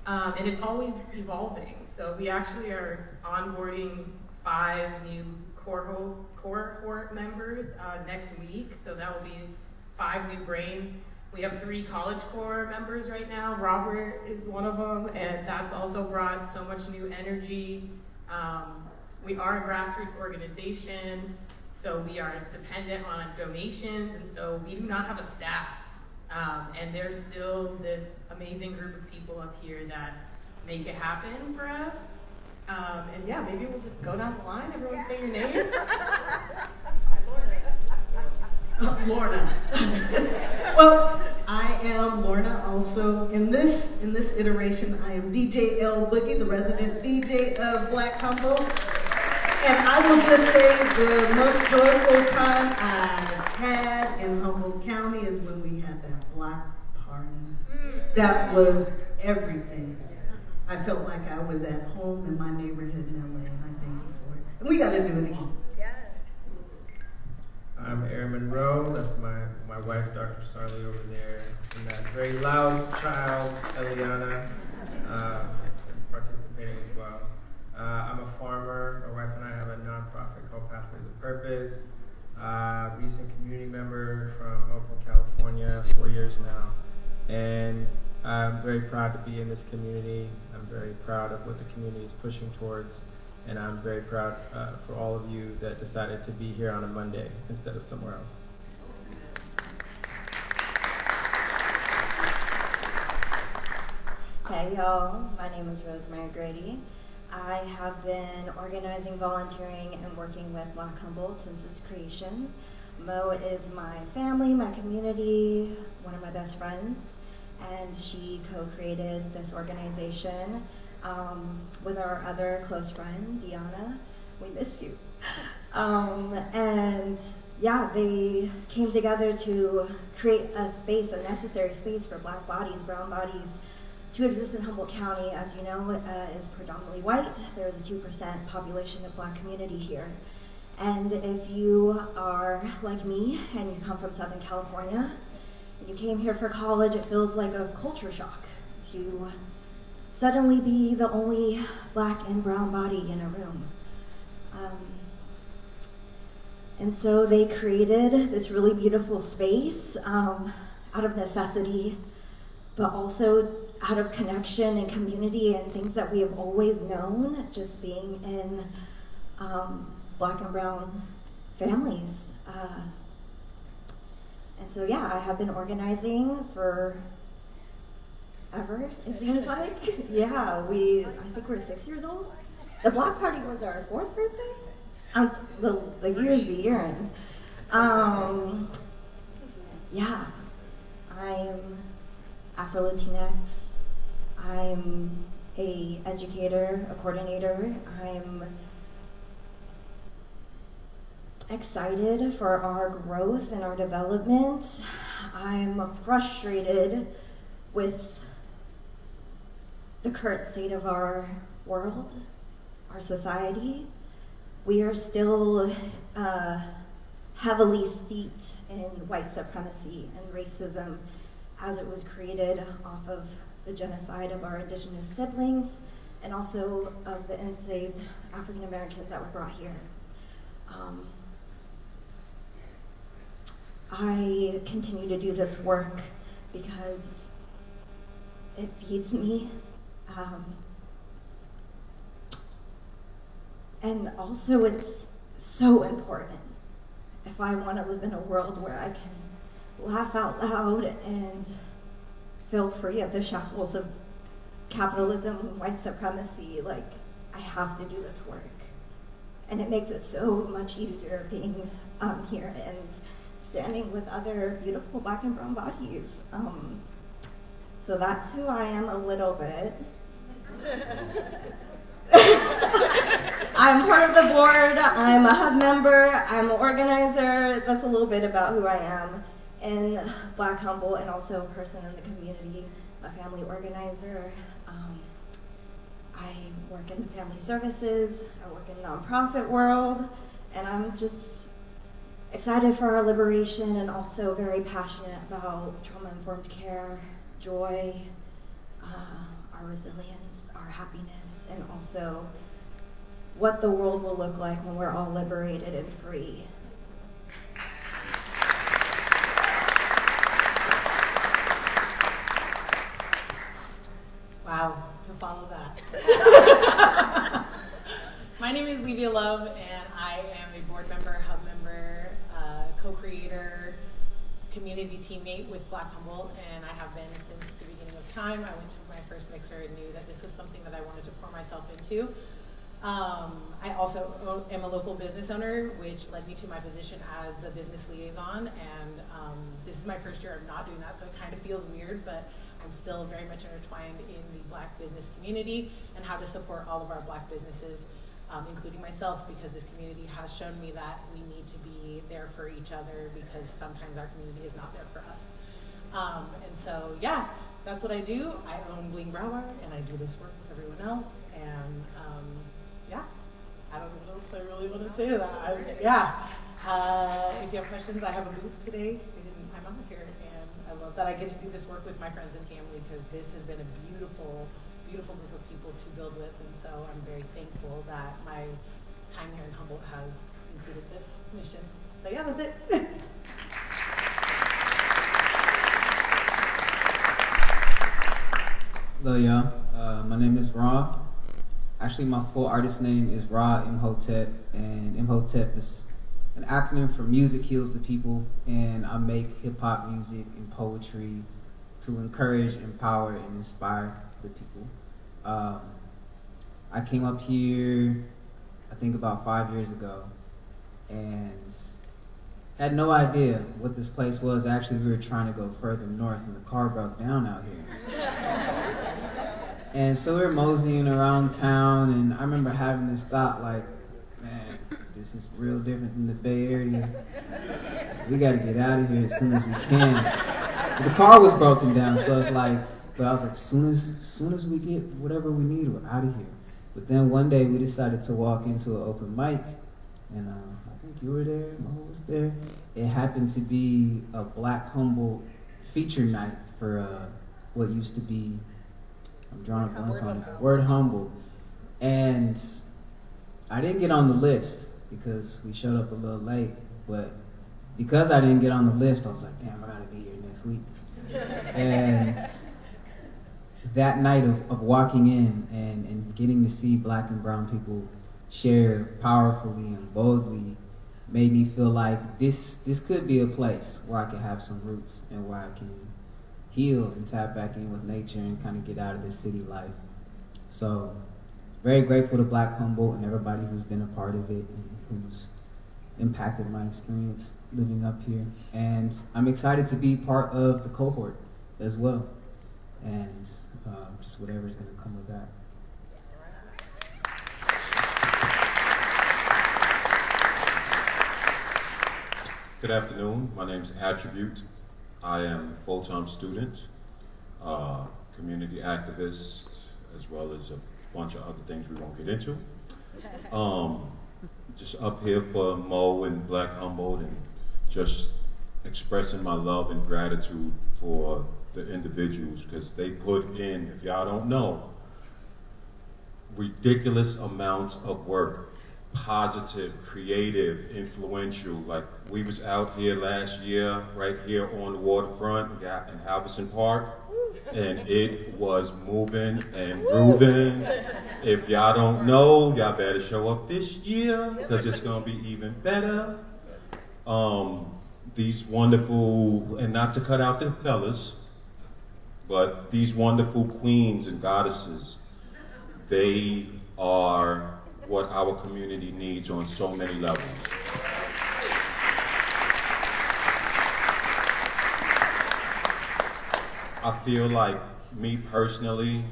And it's always evolving. So we actually are onboarding 5 new cohort members next week. So that will be 5 new brains. We have 3 College Corps members right now. Robert is one of them, and that's also brought so much new energy. We are a grassroots organization, so we are dependent on donations, and so we do not have a staff. And there's still this amazing group of people up here that make it happen for us. And yeah, maybe we'll just go down the line. Everyone say your name. Lorna. Well, I am Lorna also. In this iteration, I am DJ L. Boogie, the resident DJ of Black Humboldt. And I will just say the most joyful time I've had in Humboldt County is when we had that block party. That was everything. I felt like I was at home in my neighborhood in LA, and I thank you for it. And we got to do it again. I'm Aaron Monroe. That's my wife, Dr. Sarli, over there. And that very loud child, Eliana, is participating as well. I'm a farmer. My wife and I have a nonprofit called Pathways of Purpose. Recent community member from Oakland, California, 4 years now. And I'm very proud to be in this community. I'm very proud of what the community is pushing towards. And I'm very proud for all of you that decided to be here on a Monday instead of somewhere else. Hey y'all, my name is Rosemary Grady. I have been organizing, volunteering, and working with Black Humboldt since its creation. Mo is my family, my community, one of my best friends, and she co-created this organization with our other close friend, Deanna. We miss you. And yeah, they came together to create a space, a necessary space for Black bodies, brown bodies, to exist in Humboldt County. As you know, is predominantly white. There is a 2% population of Black community here. And if you are like me and you come from Southern California, and you came here for college, it feels like a culture shock to suddenly be the only Black and brown body in a room. And so they created this really beautiful space out of necessity, but also out of connection and community and things that we have always known, just being in Black and brown families. And so yeah, I have been organizing for ever, it seems like. Yeah, I think we're 6 years old. The block party was our 4th birthday. The years be yearing. Yeah, I'm Afro-Latinx. I'm a educator, a coordinator. I'm excited for our growth and our development. I'm frustrated with the current state of our world, our society. We are still heavily steeped in white supremacy and racism as it was created off of the genocide of our indigenous siblings and also of the enslaved African Americans that were brought here. I continue to do this work because it feeds me. And also it's so important if I want to live in a world where I can laugh out loud and feel free of the shackles of capitalism and white supremacy. Like, I have to do this work. And it makes it so much easier being here and standing with other beautiful Black and brown bodies. So that's who I am a little bit. I'm part of the board, I'm a hub member, I'm an organizer. That's a little bit about who I am in Black Humboldt, and also a person in the community, a family organizer. I work in the family services, I work in the nonprofit world, and I'm just excited for our liberation and also very passionate about trauma-informed care, joy, our resilience, our happiness, and also what the world will look like when we're all liberated and free. Wow, to follow that. My name is Levia Love, and I am a board member, hub member, co-creator, community teammate with Black Humboldt, and I have been since the beginning of time. I went to my first mixer and knew that this was something that I wanted to pour myself into. I also am a local business owner, which led me to my position as the business liaison, and this is my first year of not doing that, so it kind of feels weird, but I'm still very much intertwined in the Black business community and how to support all of our Black businesses, including myself, because this community has shown me that we need to be there for each other because sometimes our community is not there for us. And so, yeah, that's what I do. I own Bling Broward, and I do this work with everyone else, and yeah, I don't know what else I really want to say to that. If you have questions, I have a booth today. I'm out here, and I love that I get to do this work with my friends and family because this has been a beautiful, beautiful group of people to build with, and so I'm very thankful that my time here in Humboldt has included this mission. So yeah, that's it. Hello, y'all. My name is Ra. Actually, my full artist name is Ra Imhotep, and Imhotep is an acronym for Music Heals the People, and I make hip-hop music and poetry to encourage, empower, and inspire the people. I came up here, I think about 5 years ago, and had no idea what this place was. Actually, we were trying to go further north, and the car broke down out here. And so we were moseying around town, and I remember having this thought like, man, this is real different than the Bay Area. We gotta get out of here as soon as we can. But the car was broken down, so it's like, but I was like, soon as we get whatever we need, we're out of here. But then one day we decided to walk into an open mic, and I think you were there, Mo was there. It happened to be a Black Humboldt feature night for what used to be, I'm drawing a blank on it, Word Humboldt. And I didn't get on the list because we showed up a little late, but because I didn't get on the list, I was like, damn, I gotta be here next week. And that night of walking in and getting to see Black and brown people share powerfully and boldly made me feel like this could be a place where I could have some roots and where I can heal and tap back in with nature and kind of get out of this city life. So very grateful to Black Humboldt and everybody who's been a part of it and who's impacted my experience living up here. And I'm excited to be part of the cohort as well. And just whatever's going to come with that. Good afternoon. My name is Attribute. I am a full-time student, community activist, as well as a bunch of other things we won't get into. Just up here for Mo and Black Humboldt and just expressing my love and gratitude for the individuals because they put in, if y'all don't know, ridiculous amounts of work positive, creative, influential. Like we was out here last year, right here on the waterfront in Halverson Park, and it was moving and grooving. If y'all don't know, y'all better show up this year because it's gonna be even better. These wonderful, and not to cut out the fellas, but these wonderful queens and goddesses, they are what our community needs on so many levels. I feel like, me personally,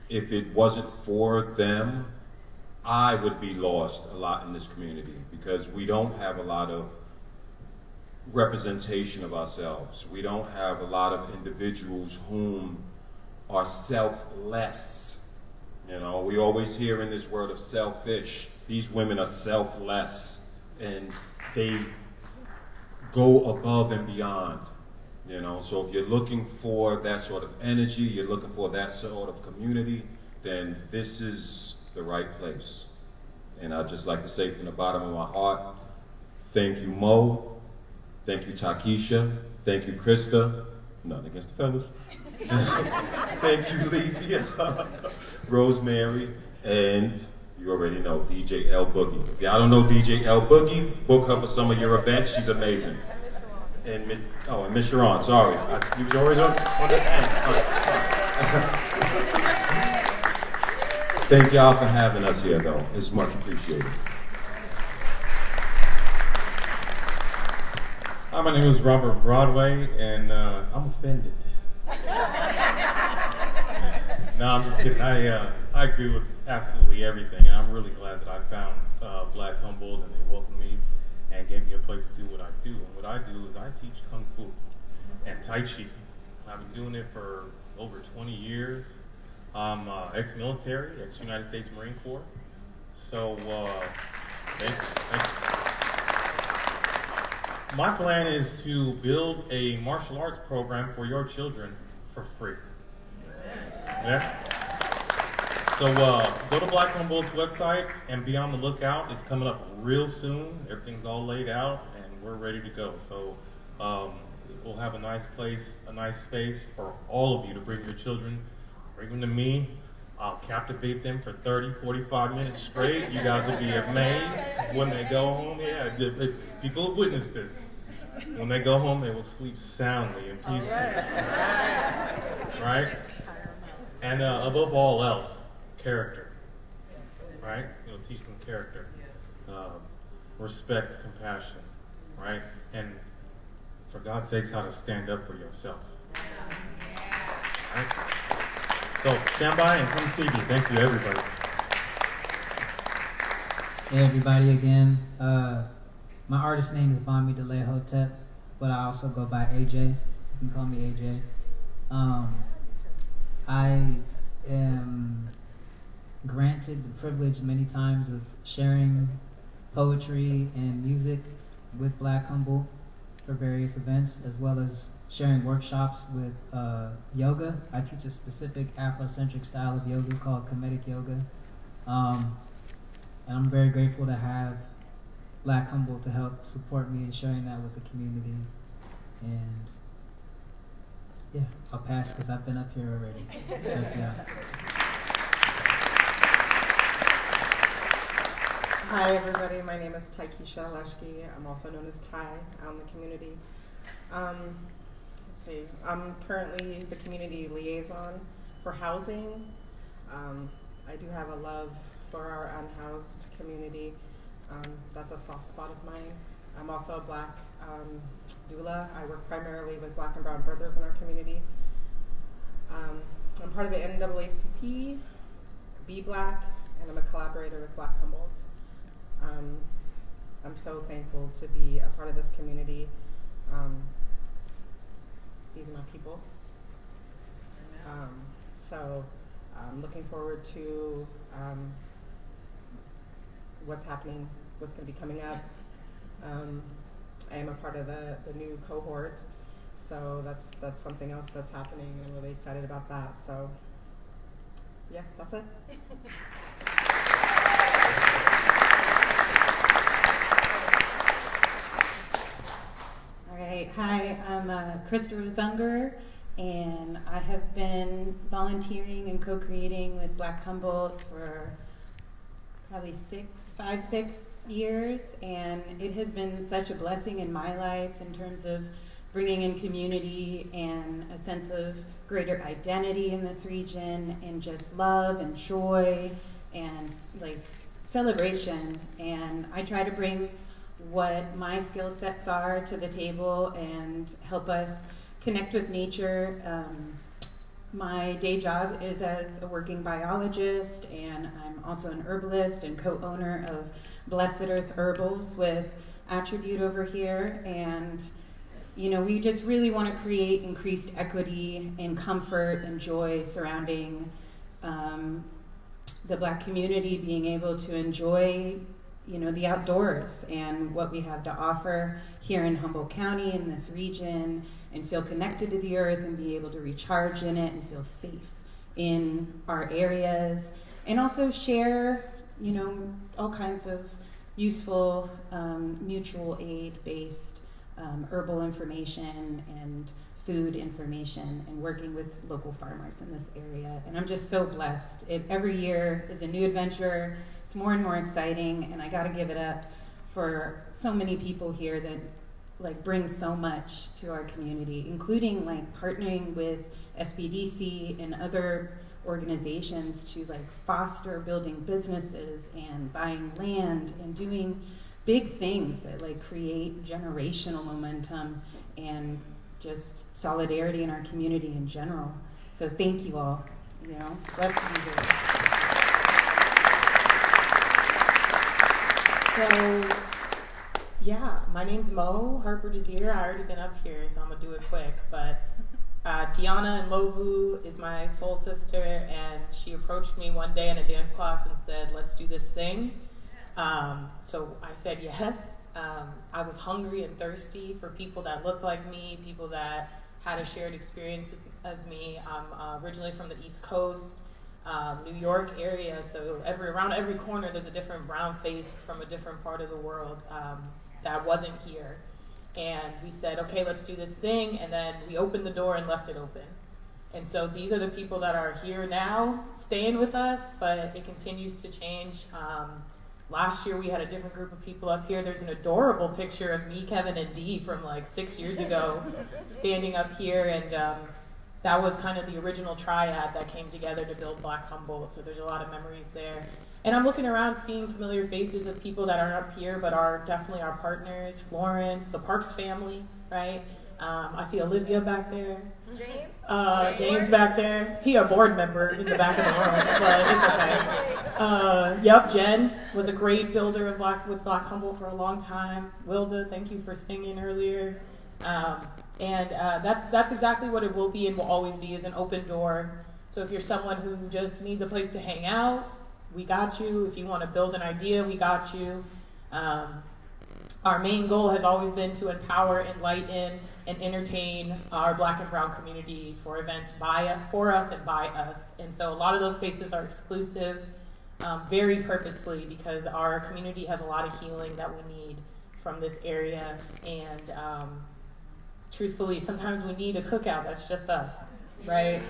if it wasn't for them, I would be lost a lot in this community because we don't have a lot of representation of ourselves. We don't have a lot of individuals whom are selfless. You know, we always hear in this word of selfish. These women are selfless and they go above and beyond. You know, so if you're looking for that sort of energy, you're looking for that sort of community, then this is the right place. And I'd just like to say from the bottom of my heart, thank you, Mo. Thank you, Takisha. Thank you, Krista. Nothing against the fellas. Thank you, Lethea, Rosemary, and you already know DJ L Boogie. If y'all don't know DJ L Boogie, book her for some of your events. She's amazing. And Miss Sharon, sorry. You was always on the end. Thank y'all for having us here, though. It's much appreciated. Hi, my name is Robert Broadway, and I'm offended. No, I'm just kidding. I agree with absolutely everything, and I'm really glad that I found Black Humboldt, and they welcomed me and gave me a place to do what I do. And what I do is I teach Kung Fu and Tai Chi. I've been doing it for over 20 years. I'm ex-military, ex-United States Marine Corps. So, thank you. My plan is to build a martial arts program for your children for free. Yeah? So go to Black Humboldt's website and be on the lookout. It's coming up real soon. Everything's all laid out and we're ready to go. So we'll have a nice place, a nice space for all of you to bring your children. Bring them to me. I'll captivate them for 30, 45 minutes straight. You guys will be amazed when they go home. Yeah, people have witnessed this. When they go home, they will sleep soundly and peacefully. Right? And above all else, character. Right? You'll teach them character. Respect, compassion. Right? And for God's sakes, how to stand up for yourself. Right? So stand by and come see me. Thank you, everybody. Hey, everybody again. My artist name is Bami Delay Hotep, but I also go by AJ. You can call me AJ. I am granted the privilege many times of sharing poetry and music with Black Humboldt for various events, as well as sharing workshops with yoga. I teach a specific Afrocentric style of yoga called Kemetic yoga. And I'm very grateful to have Black Humboldt to help support me in sharing that with the community. And yeah, I'll pass because I've been up here already. That's, yeah. Hi everybody, my name is Taikisha Lashki. I'm also known as Tai out in the community. Let's see, I'm currently the community liaison for housing. I do have a love for our unhoused community. That's a soft spot of mine. I'm also a Black doula. I work primarily with Black and brown brothers in our community. I'm part of the NAACP, Be Black, and I'm a collaborator with Black Humboldt. I'm so thankful to be a part of this community. These are my people. So I'm looking forward to what's happening, what's going to be coming up. I am a part of the new cohort, so that's something else that's happening, and I'm really excited about that. So yeah, that's it. Hi, I'm Krista Zunger, and I have been volunteering and co-creating with Black Humboldt for probably 6 years, and it has been such a blessing in my life in terms of bringing in community and a sense of greater identity in this region, and just love and joy and like celebration. And I try to bring what my skill sets are to the table and help us connect with nature. My day job is as a working biologist, and I'm also an herbalist and co-owner of Blessed Earth Herbals with Attribute over here. And you know, we just really want to create increased equity and comfort and joy surrounding the Black community being able to enjoy, you know, the outdoors and what we have to offer here in Humboldt County, in this region, and feel connected to the earth and be able to recharge in it and feel safe in our areas, and also share, you know, all kinds of useful mutual aid-based herbal information and food information, and working with local farmers in this area. And I'm just so blessed. Every year is a new adventure. It's more and more exciting, and I gotta give it up for so many people here that like bring so much to our community, including like partnering with SBDC and other organizations to like foster building businesses and buying land and doing big things that like create generational momentum and just solidarity in our community in general. So thank you all. You know, blessed to be here. So, yeah, my name's Mo Harper Desir. I already been up here, so I'm gonna do it quick. But Deanna and Lovu is my soul sister, and she approached me one day in a dance class and said, "Let's do this thing." So I said yes. I was hungry and thirsty for people that looked like me, people that had a shared experience as me. I'm originally from the East Coast, New York area, so around every corner there's a different brown face from a different part of the world that wasn't here. And we said, okay, let's do this thing, and then we opened the door and left it open. And so these are the people that are here now, staying with us, but it continues to change. Last year we had a different group of people up here. There's an adorable picture of me, Kevin, and Dee from like 6 years ago standing up here, and that was kind of the original triad that came together to build Black Humboldt, so there's a lot of memories there. And I'm looking around seeing familiar faces of people that aren't up here but are definitely our partners. Florence, the Parks family, right? I see Olivia back there. James back there. He a board member in the back of the room, but it's okay. Yep, Jen was a great builder of with Black Humboldt for a long time. Wilda, thank you for singing earlier. And that's exactly what it will be and will always be, is an open door. So if you're someone who just needs a place to hang out, we got you. If you want to build an idea, we got you. Our main goal has always been to empower, enlighten, and entertain our Black and Brown community for events for us and by us. And so a lot of those spaces are exclusive, very purposely, because our community has a lot of healing that we need from this area. And truthfully, sometimes we need a cookout that's just us, right?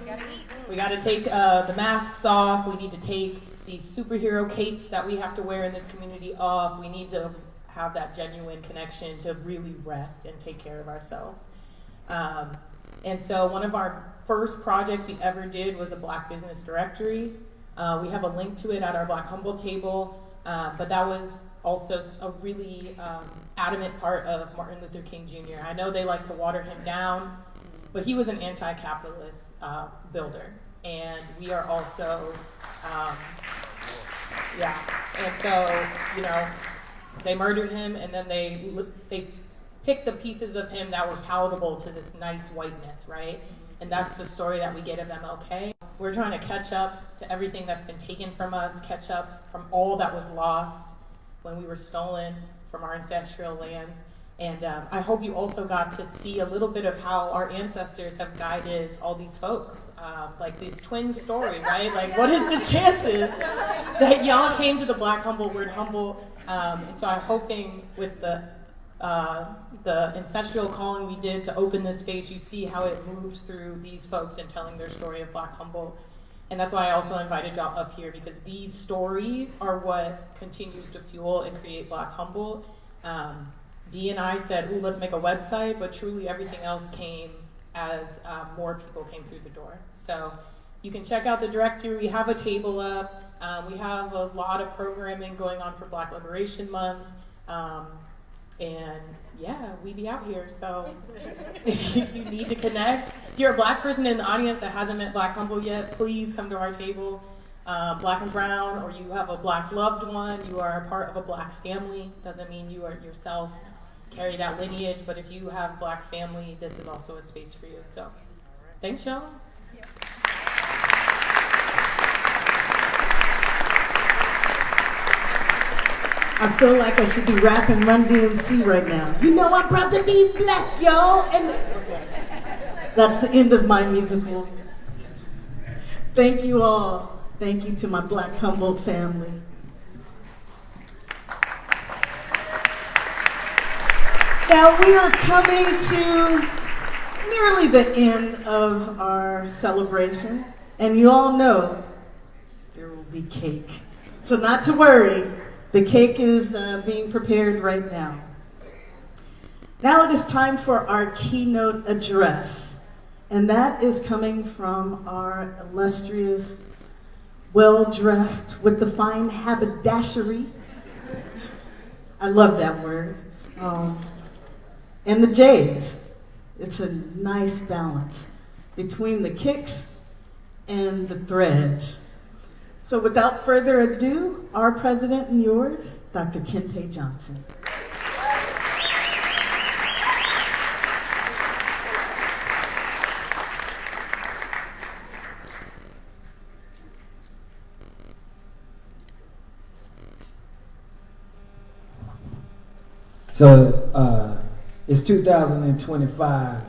We got to take the masks off. We need to take these superhero capes that we have to wear in this community off. We need to have that genuine connection to really rest and take care of ourselves. And so one of our first projects we ever did was a Black Business Directory. We have a link to it at our Black Humboldt table, but that was also a really adamant part of Martin Luther King Jr. I know they like to water him down, but he was an anti-capitalist builder. And we are also, and so, you know, they murdered him, and then they picked the pieces of him that were palatable to this nice whiteness, right? And that's the story that we get of MLK. We're trying to catch up to everything that's been taken from us, catch up from all that was lost when we were stolen from our ancestral lands. And I hope you also got to see a little bit of how our ancestors have guided all these folks. Like this twin story, right? Like, what is the chances that y'all came to the Black Humboldt, we're in Humboldt? And so I'm hoping with the the ancestral calling we did to open this space, you see how it moves through these folks and telling their story of Black Humboldt. And that's why I also invited y'all up here, because these stories are what continues to fuel and create Black Humboldt. Dee and I said, ooh, let's make a website, but truly everything else came as more people came through the door. So you can check out the directory. We have a table up. We have a lot of programming going on for Black Liberation Month. And yeah, we be out here. So if you need to connect, if you're a Black person in the audience that hasn't met Black Humboldt yet, please come to our table. Black and brown, or you have a Black loved one, you are a part of a Black family. Doesn't mean you are yourself carry that lineage, but if you have Black family, this is also a space for you. So thanks, y'all. I feel like I should be rapping Run DMC right now. You know I'm proud to be Black, y'all. And that's the end of my musical. Thank you all. Thank you to my Black Humboldt family. Now we are coming to nearly the end of our celebration, and you all know there will be cake. So not to worry, the cake is being prepared right now. Now it is time for our keynote address, and that is coming from our illustrious, well-dressed with the fine haberdashery. I love that word. And the J's. It's a nice balance between the kicks and the threads. So without further ado, our president and yours, Dr. Kente Johnson. So it's 2025,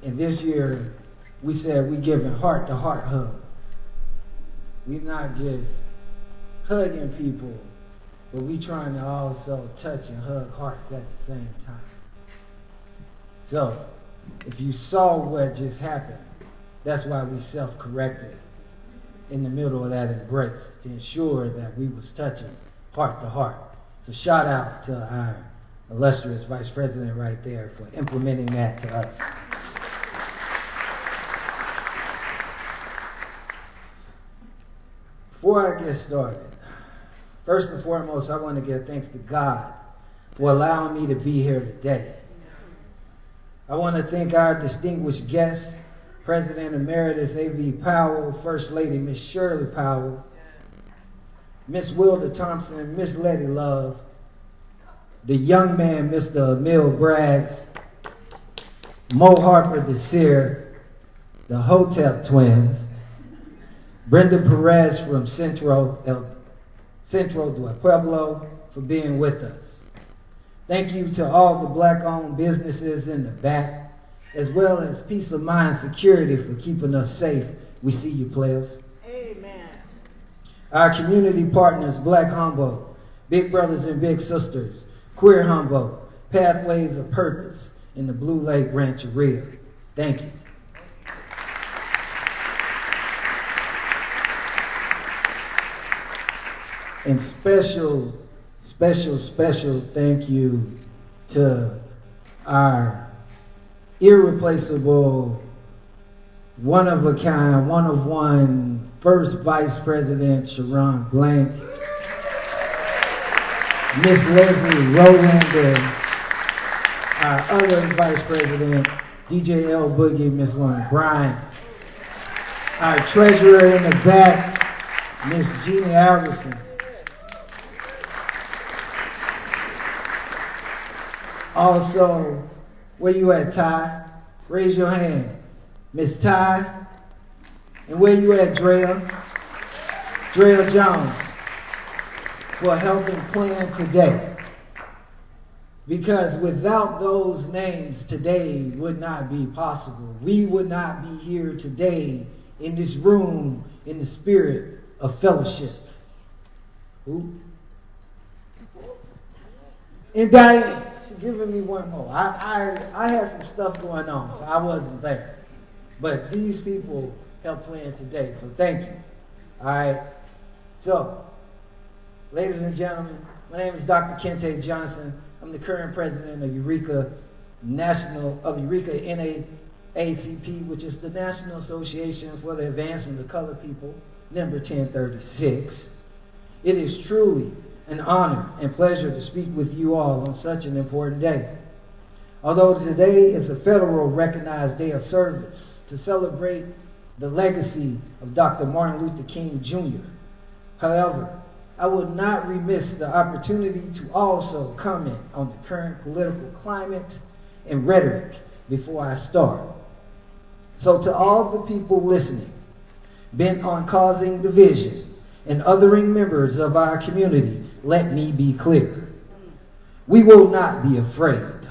and this year we said we giving heart-to-heart hugs. We're not just hugging people, but we trying to also touch and hug hearts at the same time. So if you saw what just happened, that's why we self-corrected in the middle of that embrace to ensure that we was touching heart to heart. So shout out to our illustrious Vice President right there for implementing that to us. Before I get started, first and foremost, I want to give thanks to God for allowing me to be here today. I want to thank our distinguished guests, President Emeritus A.V. Powell, First Lady Miss Shirley Powell, Miss Wilda Thompson, Miss Letty Love, the young man, Mr. Emil Braggs, Mo Harper Desir, the Hotep twins, Brenda Perez from Centro del Pueblo for being with us. Thank you to all the Black-owned businesses in the back, as well as Peace of Mind Security for keeping us safe. We see you, players. Amen. Our community partners, Black Humboldt, Big Brothers and Big Sisters, Queer Humboldt, Pathways of Purpose, and the Blue Lake Rancheria. Thank you. And special thank you to our irreplaceable, one-of-a-kind, one-of-one First Vice President Sharon Blank, Miss Leslie Rowland, and our other Vice President, DJ L. Boogie, Miss Lauren Bryant, our treasurer in the back, Miss Jeannie Alverson, also, where you at, Ty? Raise your hand. Miss Ty. And where you at, Drea? Drea Jones, for helping plan today. Because without those names, today would not be possible. We would not be here today in this room in the spirit of fellowship. Ooh. And Diane, she's giving me one more. I had some stuff going on, so I wasn't there. But these people helped plan today, so thank you. All right. So, ladies and gentlemen, my name is Dr. Kente Johnson. I'm the current president of Eureka NAACP, which is the National Association for the Advancement of Colored People, number 1036. It is truly an honor and pleasure to speak with you all on such an important day. Although today is a federal recognized day of service to celebrate the legacy of Dr. Martin Luther King Jr. However, I would not remiss the opportunity to also comment on the current political climate and rhetoric before I start. So to all the people listening, bent on causing division and othering members of our community, let me be clear. We will not be afraid.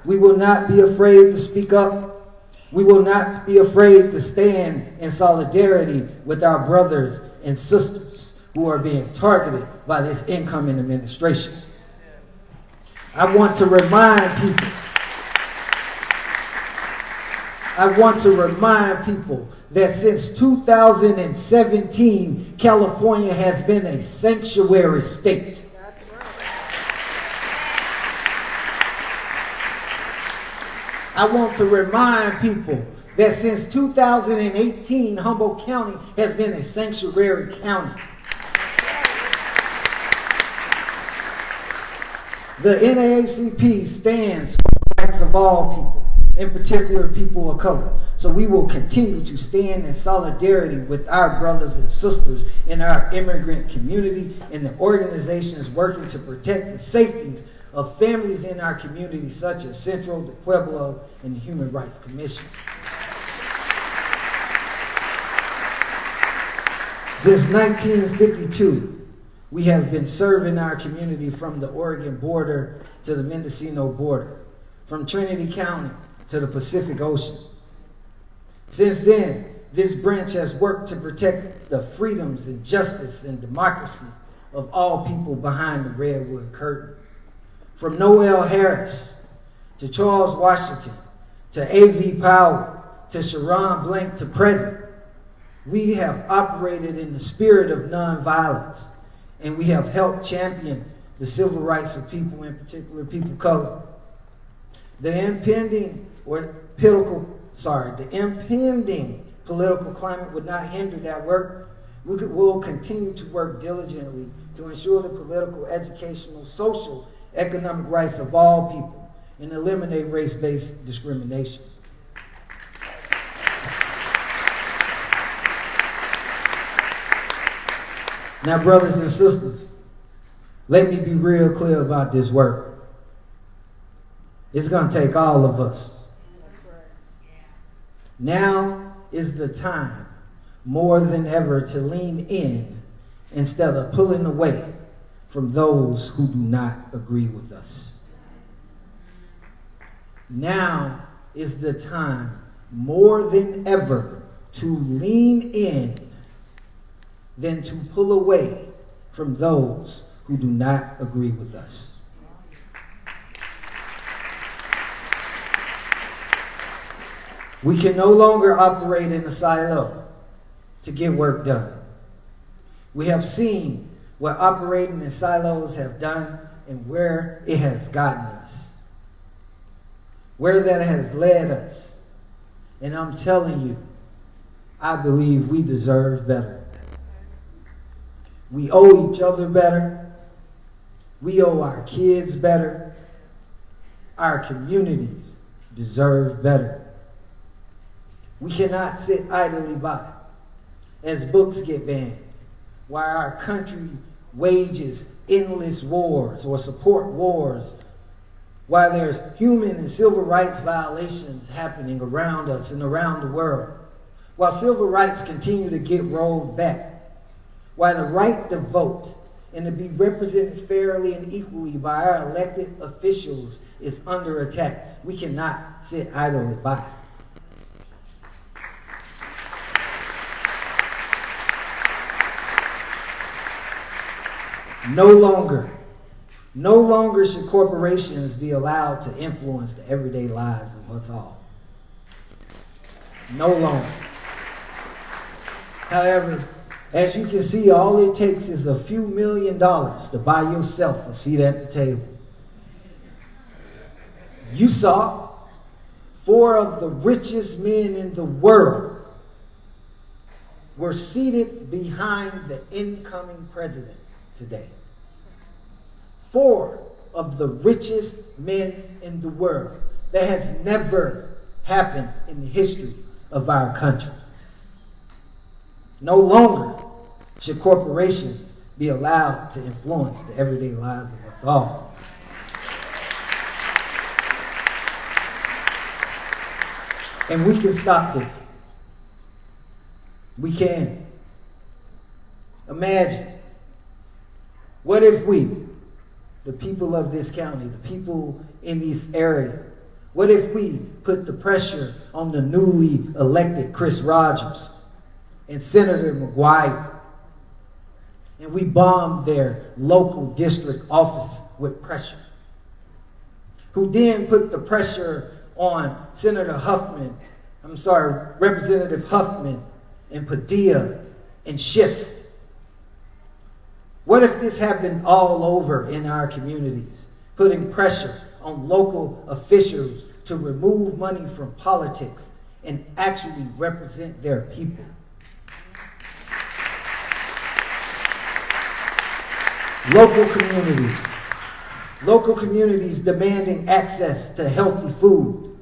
We will not be afraid to speak up. We will not be afraid to stand in solidarity with our brothers and sisters who are being targeted by this incoming administration. I want to remind people that since 2017, California has been a sanctuary state. I want to remind people that since 2018, Humboldt County has been a sanctuary county. The NAACP stands for the rights of all people, in particular people of color. So we will continue to stand in solidarity with our brothers and sisters in our immigrant community and the organizations working to protect the safeties of families in our community, such as Centro de Pueblo and the Human Rights Commission. Since 1952, we have been serving our community from the Oregon border to the Mendocino border, from Trinity County to the Pacific Ocean. Since then, this branch has worked to protect the freedoms and justice and democracy of all people behind the Redwood Curtain. From Noel Harris to Charles Washington to A.V. Powell to Sharon Blank to present, we have operated in the spirit of nonviolence, and we have helped champion the civil rights of people, in particular people of color. The impending political climate would not hinder that work. We'll continue to work diligently to ensure the political, educational, social, economic rights of all people and eliminate race-based discrimination. Now, brothers and sisters, let me be real clear about this work. It's going to take all of us. Now is the time, more than ever, to lean in instead of pulling away from those who do not agree with us. Now is the time, more than ever, to lean in than to pull away from those who do not agree with us. We can no longer operate in a silo to get work done. We have seen what operating in silos have done and where it has gotten us, where that has led us. And I'm telling you, I believe we deserve better. We owe each other better. We owe our kids better. Our communities deserve better. We cannot sit idly by as books get banned, while our country wages endless wars or support wars, while there's human and civil rights violations happening around us and around the world, while civil rights continue to get rolled back, while the right to vote and to be represented fairly and equally by our elected officials is under attack. We cannot sit idly by. No longer No longer should corporations be allowed to influence the everyday lives of us all. No longer. However, as you can see, all it takes is a few $1 million to buy yourself a seat at the table. You saw 4 of the richest men in the world were seated behind the incoming president today. 4 of the richest men in the world. That has never happened in the history of our country. No longer should corporations be allowed to influence the everyday lives of us all. And we can stop this. We can. Imagine, what if we, the people of this county, the people in this area, what if we put the pressure on the newly elected Chris Rogers and Senator McGuire, and we bombed their local district office with pressure, who then put the pressure on Representative Huffman and Padilla and Schiff. What if this happened all over in our communities, putting pressure on local officials to remove money from politics and actually represent their people? Local communities demanding access to healthy food,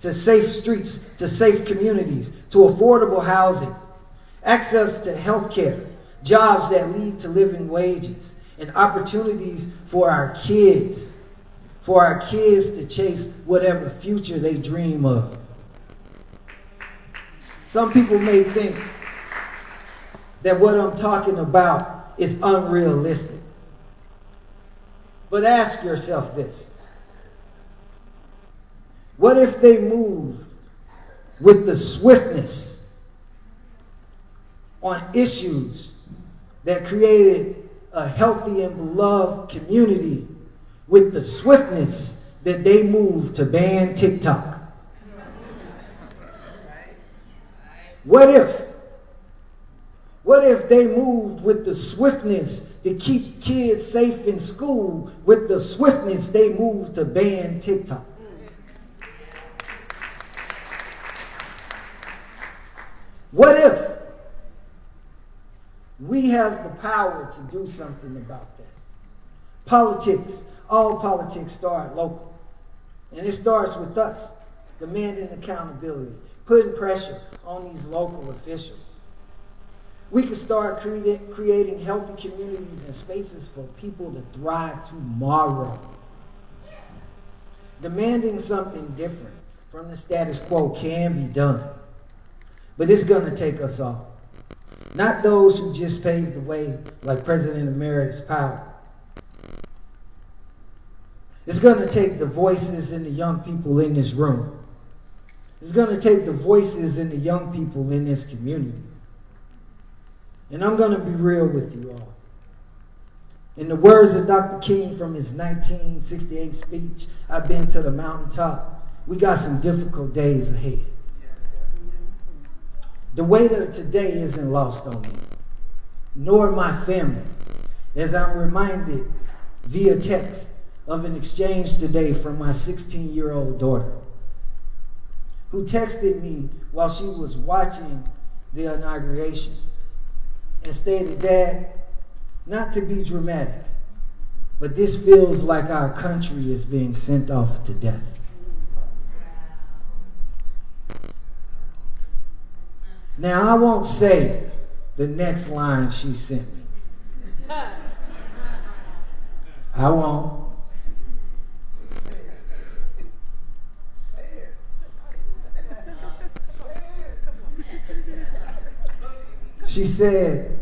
to safe streets, to safe communities, to affordable housing, access to health care, jobs that lead to living wages, and opportunities for our kids to chase whatever future they dream of. Some people may think that what I'm talking about is unrealistic. But ask yourself this. What if they moved with the swiftness on issues that created a healthy and beloved community with the swiftness that they moved to ban TikTok? What if they moved with the swiftness to keep kids safe in school with the swiftness they moved to ban TikTok? What if we have the power to do something about that? Politics, all politics start local. And it starts with us, demanding accountability, putting pressure on these local officials. We can start creating healthy communities and spaces for people to thrive tomorrow. Demanding something different from the status quo can be done. But it's going to take us all. Not those who just paved the way like President Emeritus Powell. It's going to take the voices in the young people in this room. It's going to take the voices in the young people in this community. And I'm going to be real with you all. In the words of Dr. King from his 1968 speech, I've been to the mountaintop. We got some difficult days ahead. The weight of today isn't lost on me, nor my family, as I'm reminded via text of an exchange today from my 16-year-old daughter, who texted me while she was watching the inauguration and stated, "Dad, not to be dramatic, but this feels like our country is being sent off to death." Now, I won't say the next line she sent me. I won't. She said,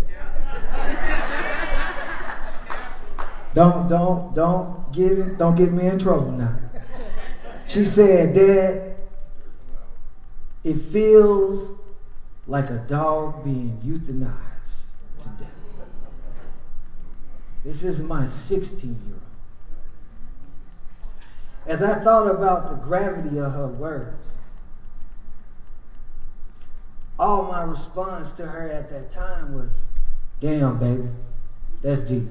don't get me in trouble now. She said, "Dad, it feels like a dog being euthanized to death." This is my 16-year-old. As I thought about the gravity of her words, all my response to her at that time was, damn, baby, that's deep.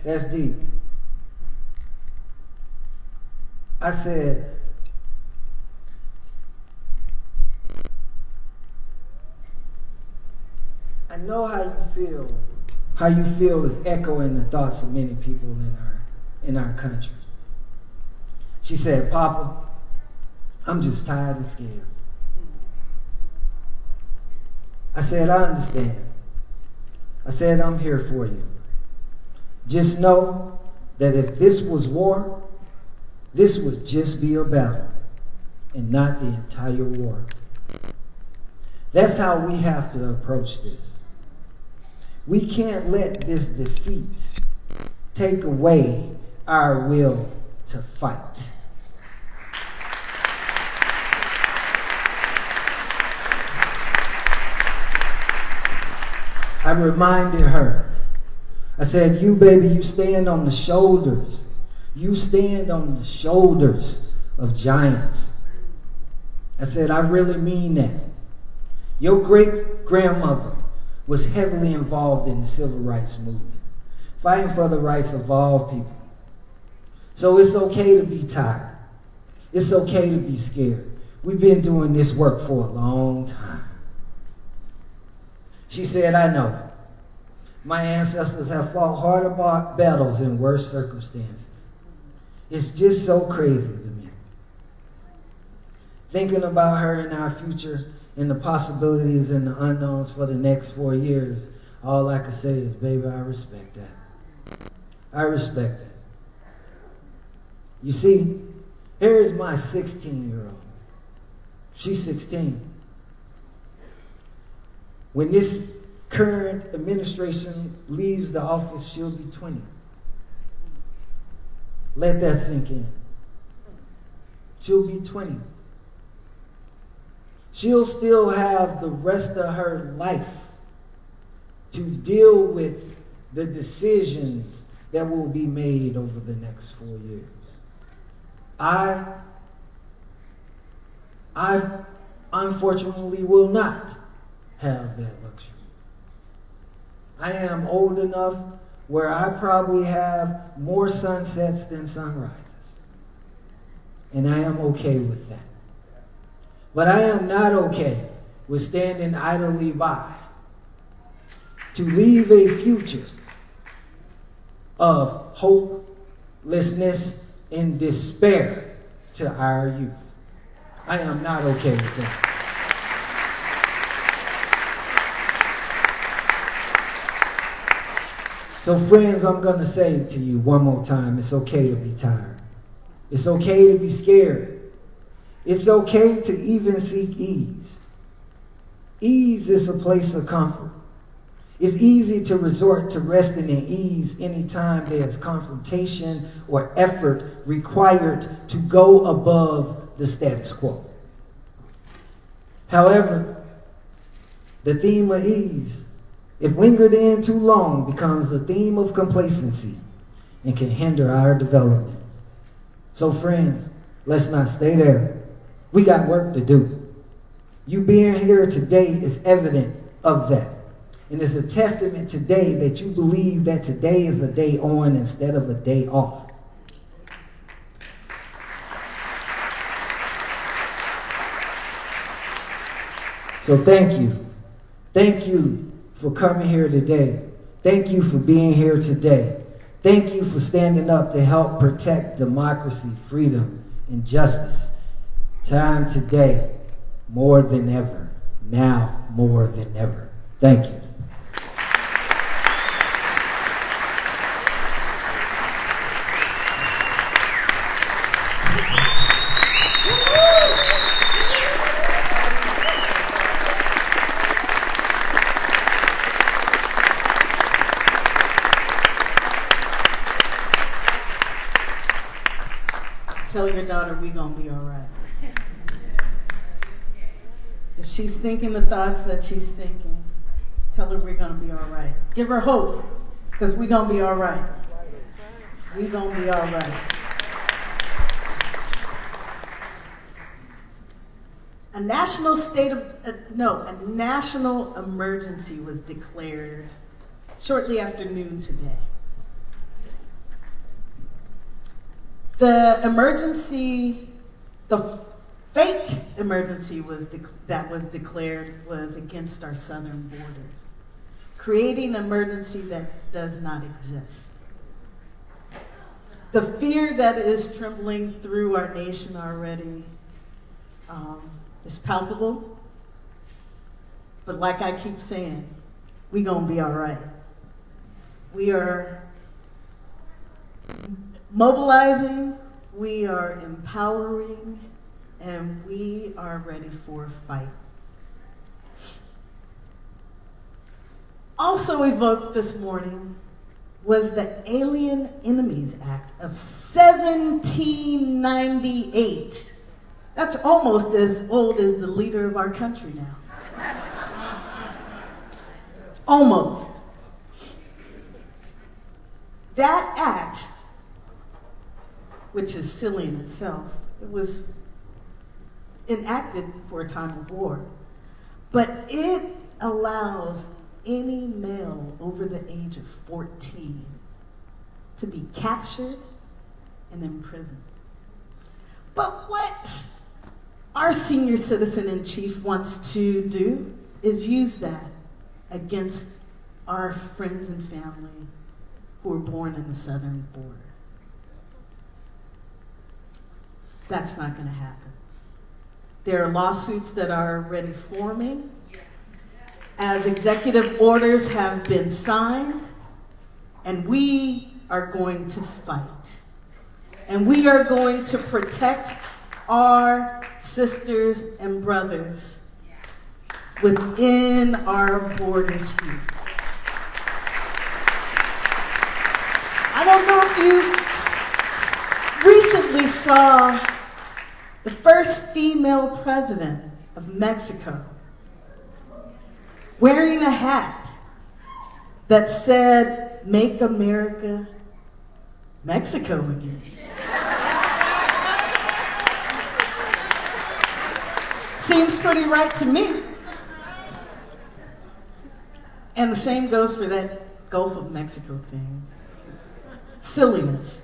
That's deep. I said, I know how you feel. How you feel is echoing the thoughts of many people in our country. She said, Papa, I'm just tired and scared. I said, I understand. I said, I'm here for you. Just know that if this was war, this would just be a battle and not the entire war. That's how we have to approach this. We can't let this defeat take away our will to fight. I reminded her, I said, you baby, you stand on the shoulders. You stand on the shoulders of giants. I said, I really mean that. Your great-grandmother was heavily involved in the civil rights movement, fighting for the rights of all people. So it's okay to be tired. It's okay to be scared. We've been doing this work for a long time. She said, I know. My ancestors have fought harder battles in worse circumstances. It's just so crazy to me. Thinking about her and our future and the possibilities and the unknowns for the next 4 years, all I can say is, baby, I respect that. I respect that. You see, here is my 16-year-old. She's 16. When this current administration leaves the office, she'll be 20. Let that sink in. She'll be 20. She'll still have the rest of her life to deal with the decisions that will be made over the next 4 years. I unfortunately will not have that luxury. I am old enough where I probably have more sunsets than sunrises. And I am okay with that. But I am not okay with standing idly by to leave a future of hopelessness and despair to our youth. I am not okay with that. So friends, I'm going to say to you one more time, it's okay to be tired. It's okay to be scared. It's okay to even seek ease. Ease is a place of comfort. It's easy to resort to resting in ease anytime there's confrontation or effort required to go above the status quo. However, the theme of ease, if lingered in too long, becomes a theme of complacency and can hinder our development. So friends, let's not stay there. We got work to do. You being here today is evident of that. And it's a testament today that you believe that today is a day on instead of a day off. So thank you. Thank you for coming here today. Thank you for being here today. Thank you for standing up to help protect democracy, freedom, and justice. Time today, more than ever. Now, more than ever. Thank you. Tell your daughter we gonna be all right. If she's thinking the thoughts that she's thinking, tell her we're gonna be all right. Give her hope, because we're gonna be all right. We're gonna be all right. a national emergency was declared shortly after noon today. The fake emergency that was declared was against our southern borders, creating an emergency that does not exist. The fear that is trembling through our nation already is palpable, but like I keep saying, we're gonna be all right. We are mobilizing, we are empowering, and we are ready for a fight. Also evoked this morning was the Alien Enemies Act of 1798. That's almost as old as the leader of our country now. Almost. That act, which is silly in itself, it was enacted for a time of war, but it allows any male over the age of 14 to be captured and imprisoned. But what our senior citizen in chief wants to do is use that against our friends and family who were born in the southern border. That's not going to happen. There are lawsuits that are already forming as executive orders have been signed, and we are going to fight. And we are going to protect our sisters and brothers within our borders here. I don't know if you recently saw the first female president of Mexico wearing a hat that said, "Make America Mexico again." Seems pretty right to me. And the same goes for that Gulf of Mexico thing. Silliness.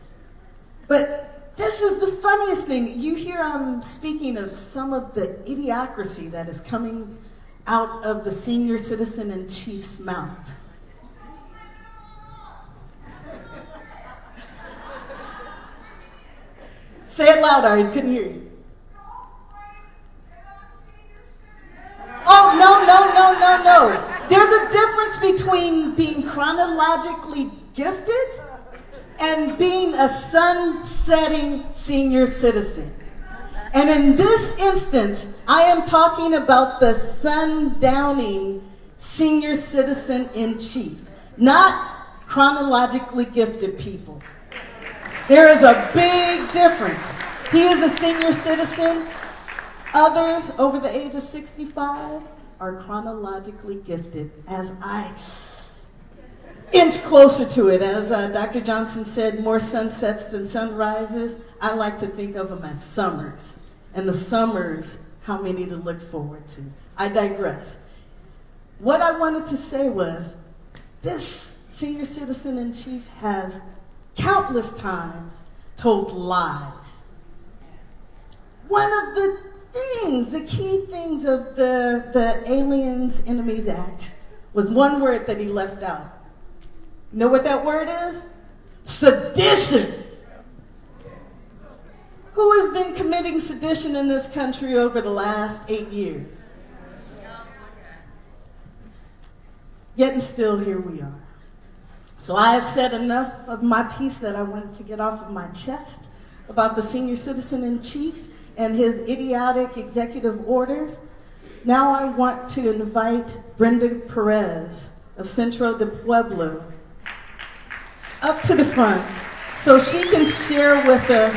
But this is the funniest thing. You hear I'm speaking of some of the idiocracy that is coming out of the senior citizen in chief's mouth. Say it louder, I couldn't hear you. Oh, no. There's a difference between being chronologically gifted and being a sun-setting senior citizen. And in this instance, I am talking about the sundowning senior citizen in chief, not chronologically gifted people. There is a big difference. He is a senior citizen. Others over the age of 65 are chronologically gifted. As I inch closer to it, as Dr. Johnson said, more sunsets than sunrises, I like to think of them as summers. And the summers, how many to look forward to. I digress. What I wanted to say was, this senior citizen in chief has countless times told lies. One of the key things of the Aliens Enemies Act was one word that he left out. You know what that word is? Sedition. Who has been committing sedition in this country over the last 8 years? Yet and still, here we are. So I have said enough of my piece that I wanted to get off of my chest about the senior citizen in chief and his idiotic executive orders. Now I want to invite Brenda Perez of Centro de Pueblo up to the front so she can share with us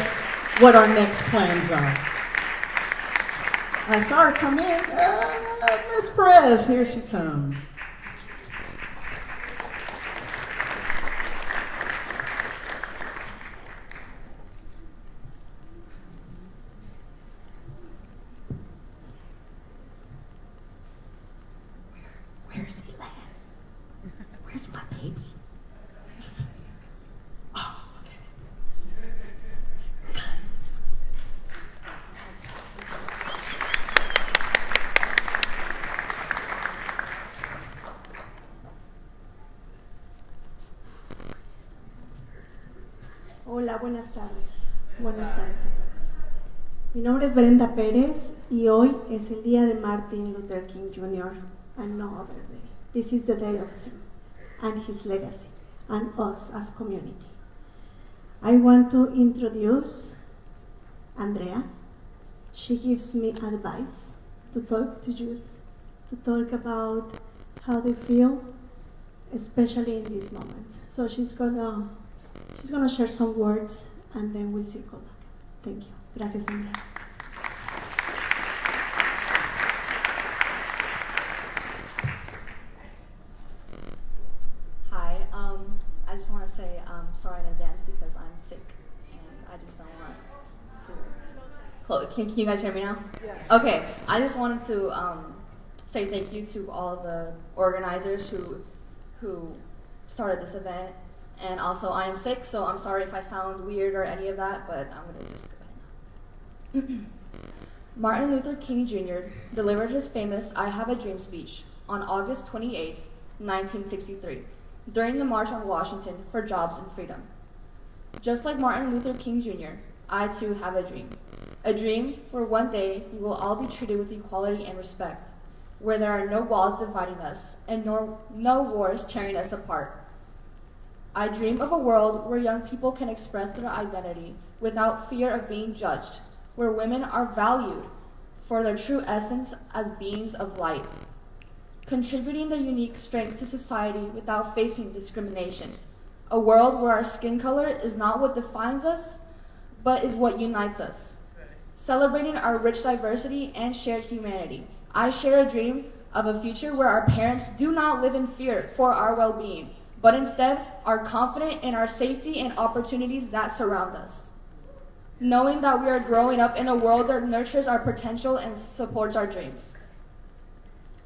what our next plans are. I saw her come in. Miss Perez, here she comes. Hola, buenas tardes. Buenas tardes a todos. Mi nombre es Brenda Pérez y hoy es el día de Martin Luther King Jr. and no other day. This is the day of him and his legacy and us as community. I want to introduce Andrea. She gives me advice to talk to youth, to talk about how they feel, especially in these moments. So she's gonna share some words and then we'll circle back. Thank you. Gracias, Andrea. Hi, I just want to say sorry in advance because I'm sick and I just don't want to. Can you guys hear me now? Yeah. Okay, I just wanted to say thank you to all the organizers who started this event. And also, I am sick, so I'm sorry if I sound weird or any of that, but I'm going to just go ahead now. Martin Luther King Jr. delivered his famous I Have a Dream speech on August 28, 1963, during the March on Washington for Jobs and Freedom. Just like Martin Luther King Jr., I too have a dream where one day we will all be treated with equality and respect, where there are no walls dividing us and no wars tearing us apart. I dream of a world where young people can express their identity without fear of being judged, where women are valued for their true essence as beings of light, contributing their unique strengths to society without facing discrimination. A world where our skin color is not what defines us, but is what unites us. Celebrating our rich diversity and shared humanity. I share a dream of a future where our parents do not live in fear for our well-being, but instead are confident in our safety and opportunities that surround us. Knowing that we are growing up in a world that nurtures our potential and supports our dreams.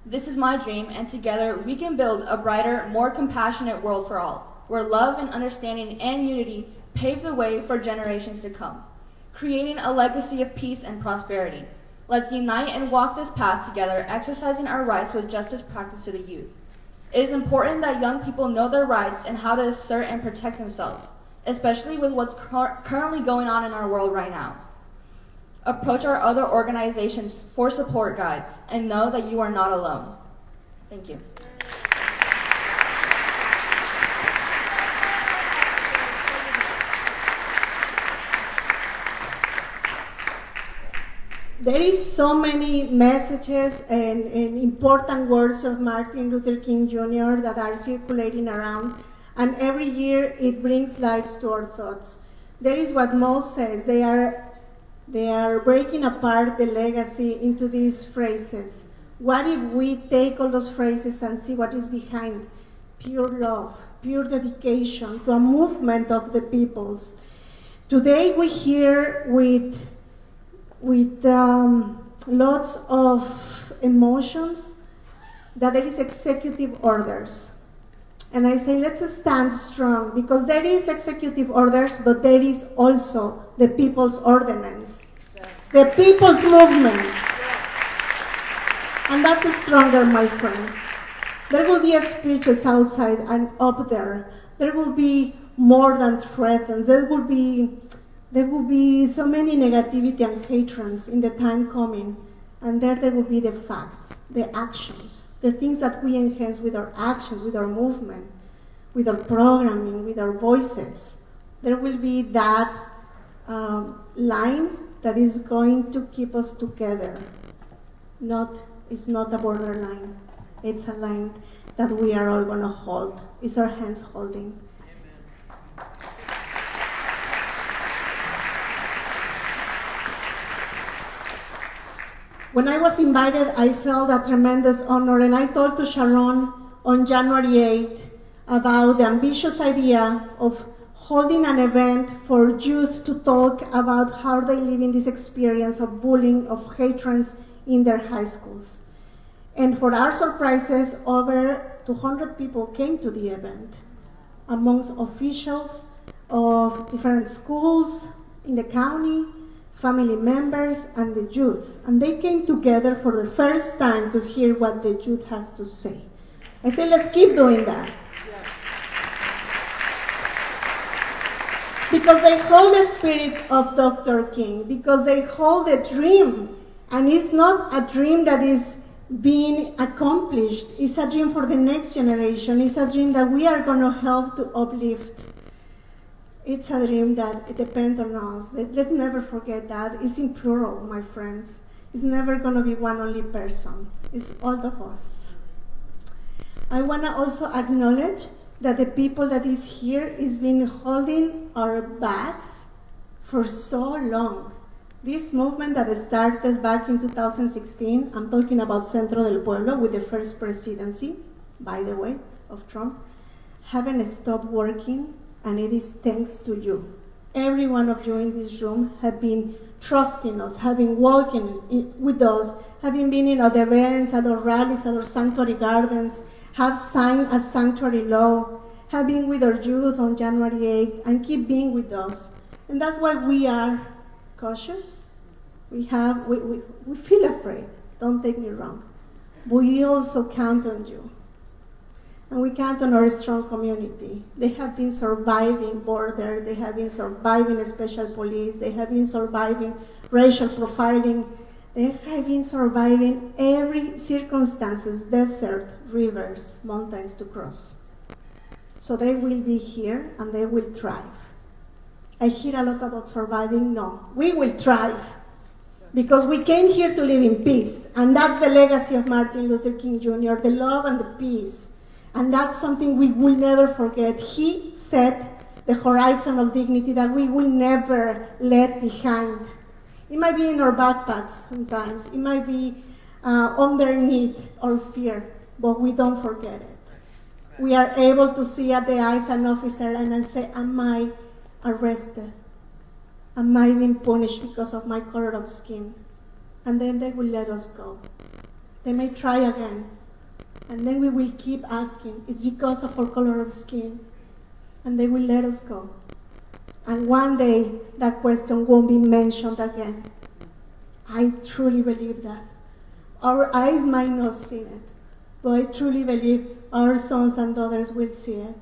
This is my dream, and together we can build a brighter, more compassionate world for all, where love and understanding and unity pave the way for generations to come, creating a legacy of peace and prosperity. Let's unite and walk this path together, exercising our rights with justice practiced to the youth. It is important that young people know their rights and how to assert and protect themselves, especially with what's currently going on in our world right now. Approach our other organizations for support guides and know that you are not alone. Thank you. There is so many messages and important words of Martin Luther King Jr. that are circulating around, and every year it brings lights to our thoughts. There is what Mose says, they are breaking apart the legacy into these phrases. What if we take all those phrases and see what is behind? Pure love, pure dedication to a movement of the peoples. Today we hear with lots of emotions that there is executive orders. And I say, let's stand strong, because there is executive orders, but there is also the people's ordinance, the people's movements. And that's stronger, my friends. There will be speeches outside and up there. There will be more than threats. There will be so many negativity and hatreds in the time coming, and there will be the facts, the actions, the things that we enhance with our actions, with our movement, with our programming, with our voices. There will be that line that is going to keep us together. It's not a borderline. It's a line that we are all going to hold. It's our hands holding. When I was invited, I felt a tremendous honor, and I talked to Sharon on January 8th about the ambitious idea of holding an event for youth to talk about how they live in this experience of bullying, of hatreds in their high schools. And for our surprises, over 200 people came to the event, amongst officials of different schools in the county, family members, and the youth. And they came together for the first time to hear what the youth has to say. I say, let's keep doing that. because they hold the spirit of Dr. King, because they hold a dream, and it's not a dream that is being accomplished. It's a dream for the next generation. It's a dream that we are going to help to uplift. It's a dream that it depends on us. Let's never forget that. It's in plural, my friends. It's never going to be one only person. It's all of us. I want to also acknowledge that the people that is here is been holding our backs for so long. This movement that started back in 2016, I'm talking about Centro del Pueblo with the first presidency, by the way, of Trump, haven't stopped working, and it is thanks to you. Every one of you in this room have been trusting us, have been walking with us, having been in other events, at our rallies, at our sanctuary gardens, have signed a sanctuary law, have been with our youth on January 8th, and keep being with us. And that's why we are cautious. We feel afraid, don't take me wrong. We also count on you. And we count on our strong community. They have been surviving borders, they have been surviving special police, they have been surviving racial profiling, they have been surviving every circumstances, desert, rivers, mountains to cross. So they will be here and they will thrive. I hear a lot about surviving. No, we will thrive. Because we came here to live in peace. And that's the legacy of Martin Luther King Jr., the love and the peace. And that's something we will never forget. He set the horizon of dignity that we will never let behind. It might be in our backpacks sometimes. It might be underneath our fear, but we don't forget it. We are able to see at the eyes an officer and say, am I arrested? Am I being punished because of my color of skin? And then they will let us go. They may try again. And then we will keep asking, it's because of our color of skin. And they will let us go. And one day, that question won't be mentioned again. I truly believe that. Our eyes might not see it, but I truly believe our sons and daughters will see it.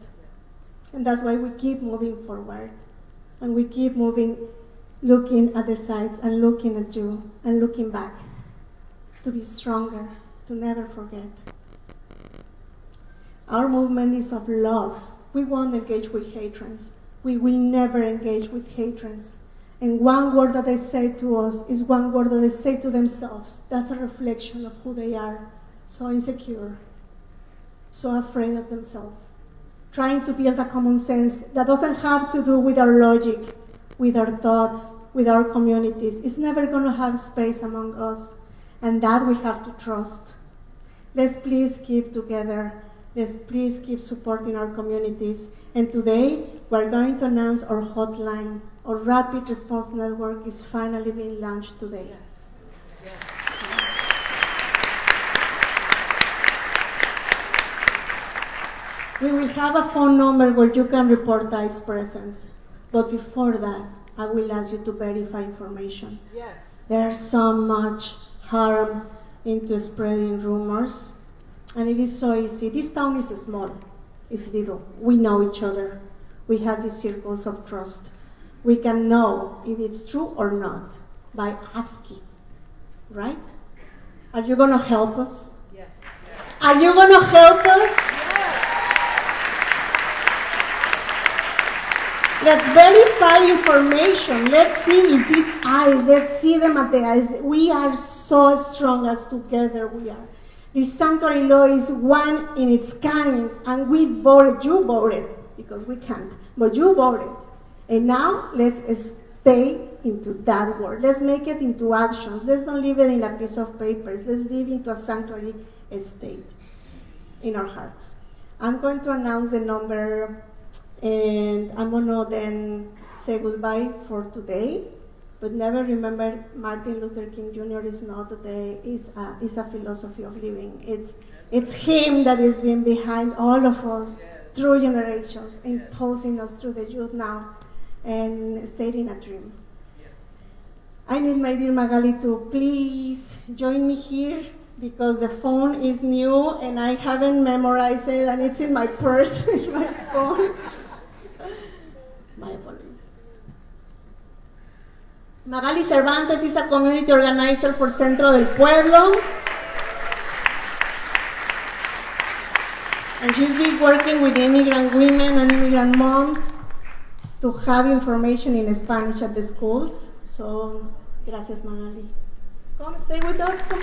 And that's why we keep moving forward. And we keep moving, looking at the sides and looking at you and looking back to be stronger, to never forget. Our movement is of love. We won't engage with hatreds. We will never engage with hatreds. And one word that they say to us is one word that they say to themselves. That's a reflection of who they are. So insecure, so afraid of themselves. Trying to build a common sense that doesn't have to do with our logic, with our thoughts, with our communities. It's never going to have space among us. And that we have to trust. Let's please keep together. Let's please keep supporting our communities. And today, we're going to announce our hotline. Our Rapid Response Network is finally being launched today. Yes. We will have a phone number where you can report ICE presence. But before that, I will ask you to verify information. Yes. There's so much harm into spreading rumors. And it is so easy. This town is small. It's little. We know each other. We have these circles of trust. We can know if it's true or not by asking, right? Are you going to help us? Yes. Are you going to help us? Let's verify information. Let's see is these eyes. Let's see them at the eyes. We are so strong as together we are. This sanctuary law is one in its kind, and we voted, you voted, because we can't, but you voted. And now let's stay into that word. Let's make it into actions. Let's don't leave it in a piece of paper. Let's live into a sanctuary state in our hearts. I'm going to announce the number, and I'm going to then say goodbye for today. But never remember, Martin Luther King Jr. is not a day, it's a philosophy of living. It's him that has been behind all of us through generations, impulsing us through the youth now, and stating a dream. I need my dear Magali to please join me here, because the phone is new and I haven't memorized it, and it's in my purse, in my phone. My apologies. Magali Cervantes is a community organizer for Centro del Pueblo. And she's been working with immigrant women and immigrant moms to have information in Spanish at the schools. So, gracias Magali. Come stay with us. Come.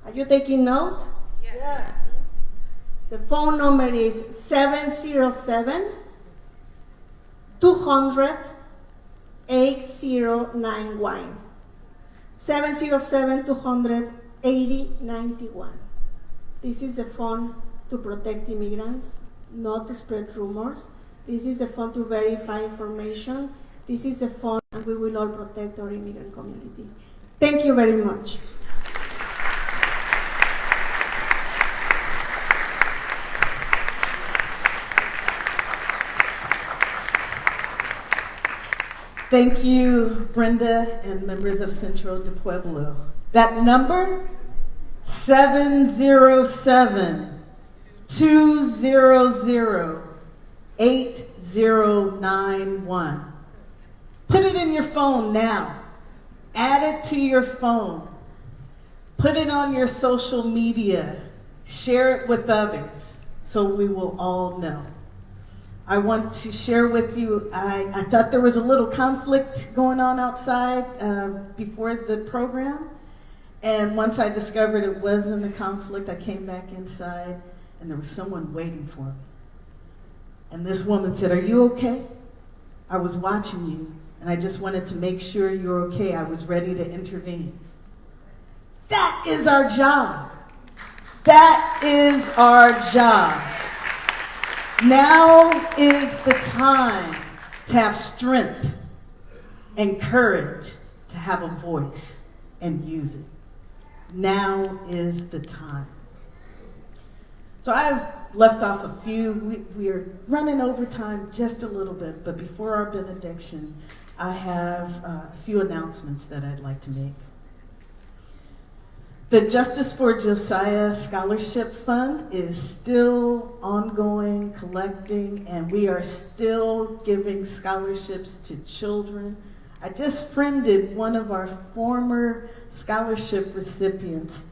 Are you taking note? Yes. The phone number is 707-200-8091. 707-200-8091. This is a phone to protect immigrants, not to spread rumors. This is a phone to verify information. This is a phone, and we will all protect our immigrant community. Thank you very much. Thank you, Brenda and members of Centro de Pueblo. That number, 707-200-8091. Put it in your phone now. Add it to your phone. Put it on your social media. Share it with others so we will all know. I want to share with you, I thought there was a little conflict going on outside before the program. And once I discovered it wasn't a conflict, I came back inside and there was someone waiting for me. And this woman said, "Are you okay? I was watching you and I just wanted to make sure you're okay. I was ready to intervene." That is our job. That is our job. Now is the time to have strength and courage to have a voice and use it. Now is the time. So I've left off a few. We are running over time just a little bit, but before our benediction, I have a few announcements that I'd like to make. The Justice for Josiah Scholarship Fund is still ongoing, collecting, and we are still giving scholarships to children. I just friended one of our former scholarship recipients,